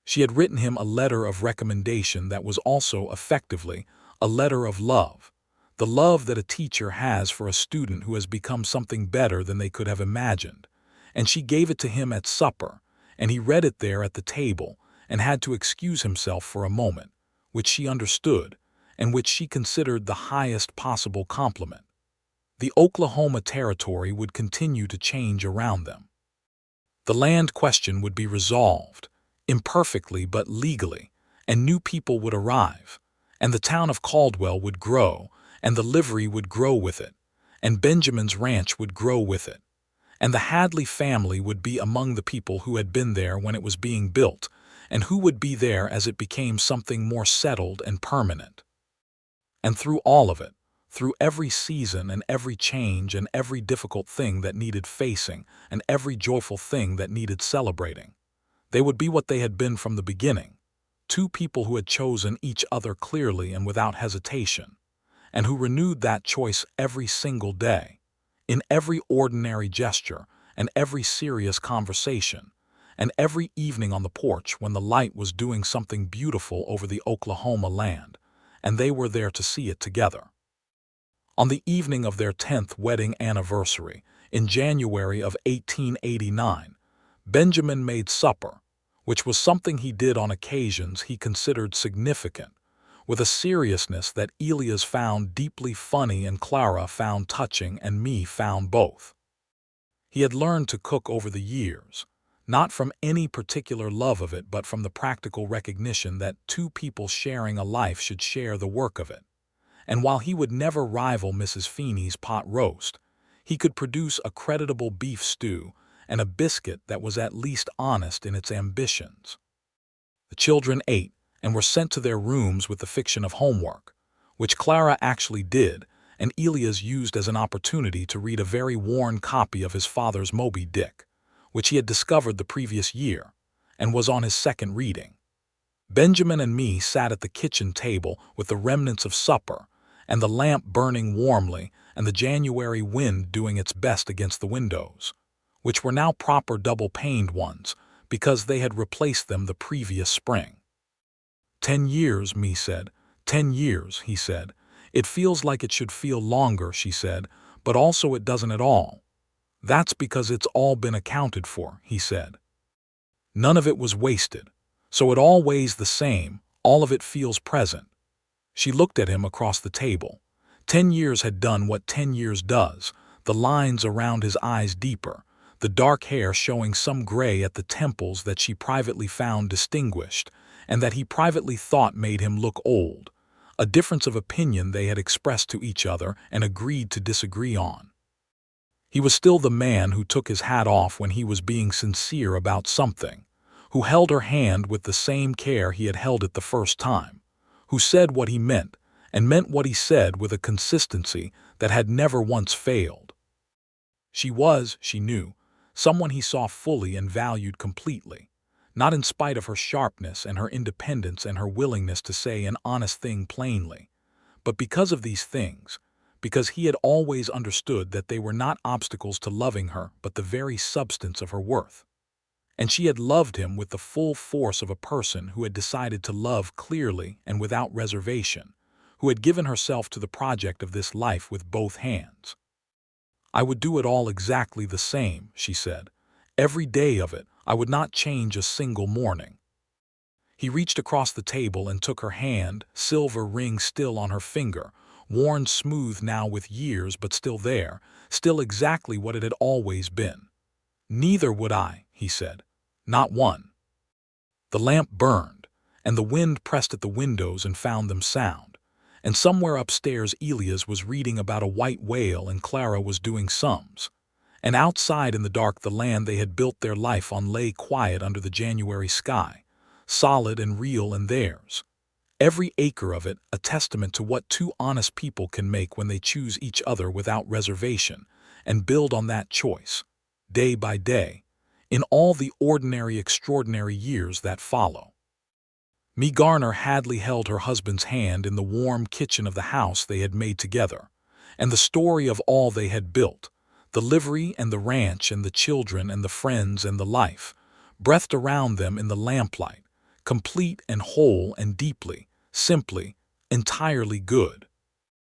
S1: She had written him a letter of recommendation that was also effectively a letter of love, the love that a teacher has for a student who has become something better than they could have imagined, and she gave it to him at supper, and he read it there at the table and had to excuse himself for a moment, which she understood, and which she considered the highest possible compliment. The Oklahoma Territory would continue to change around them. The land question would be resolved, imperfectly but legally, and new people would arrive, and the town of Caldwell would grow, and the livery would grow with it, and Benjamin's ranch would grow with it, and the Hadley family would be among the people who had been there when it was being built, and who would be there as it became something more settled and permanent. And through all of it, through every season and every change and every difficult thing that needed facing and every joyful thing that needed celebrating, they would be what they had been from the beginning, two people who had chosen each other clearly and without hesitation, and who renewed that choice every single day, in every ordinary gesture and every serious conversation, and every evening on the porch when the light was doing something beautiful over the Oklahoma land, and they were there to see it together. On the evening of their 10th wedding anniversary, in January of 1889, Benjamin made supper, which was something he did on occasions he considered significant, with a seriousness that Elias found deeply funny and Clara found touching and Mae found both. He had learned to cook over the years, not from any particular love of it but from the practical recognition that two people sharing a life should share the work of it. And while he would never rival Mrs. Feeney's pot roast, he could produce a creditable beef stew and a biscuit that was at least honest in its ambitions. The children ate and were sent to their rooms with the fiction of homework, which Clara actually did, and Elias used as an opportunity to read a very worn copy of his father's Moby Dick, which he had discovered the previous year, and was on his second reading. Benjamin and Mae sat at the kitchen table with the remnants of supper, and the lamp burning warmly and the January wind doing its best against the windows, which were now proper double-paned ones, because they had replaced them the previous spring. 10 years, Mae said. 10 years, he said. It feels like it should feel longer, she said, but also it doesn't at all. That's because it's all been accounted for, he said. None of it was wasted, so it all weighs the same, all of it feels present. She looked at him across the table. 10 years had done what 10 years does, the lines around his eyes deeper, the dark hair showing some gray at the temples that she privately found distinguished, and that he privately thought made him look old, a difference of opinion they had expressed to each other and agreed to disagree on. He was still the man who took his hat off when he was being sincere about something, who held her hand with the same care he had held it the first time, who said what he meant, and meant what he said with a consistency that had never once failed. She was, she knew, someone he saw fully and valued completely, not in spite of her sharpness and her independence and her willingness to say an honest thing plainly, but because of these things, because he had always understood that they were not obstacles to loving her but the very substance of her worth. And she had loved him with the full force of a person who had decided to love clearly and without reservation, who had given herself to the project of this life with both hands. "I would do it all exactly the same," she said. "Every day of it. I would not change a single morning." He reached across the table and took her hand, silver ring still on her finger, worn smooth now with years but still there, still exactly what it had always been. "Neither would I," he said. "Not one." The lamp burned, and the wind pressed at the windows and found them sound. And somewhere upstairs Elias was reading about a white whale and Clara was doing sums. And outside in the dark the land they had built their life on lay quiet under the January sky, solid and real and theirs. Every acre of it a testament to what two honest people can make when they choose each other without reservation and build on that choice, day by day, in all the ordinary extraordinary years that follow. Mae Garner Hadley held her husband's hand in the warm kitchen of the house they had made together, and the story of all they had built, the livery and the ranch and the children and the friends and the life, breathed around them in the lamplight, complete and whole and deeply, simply, entirely good.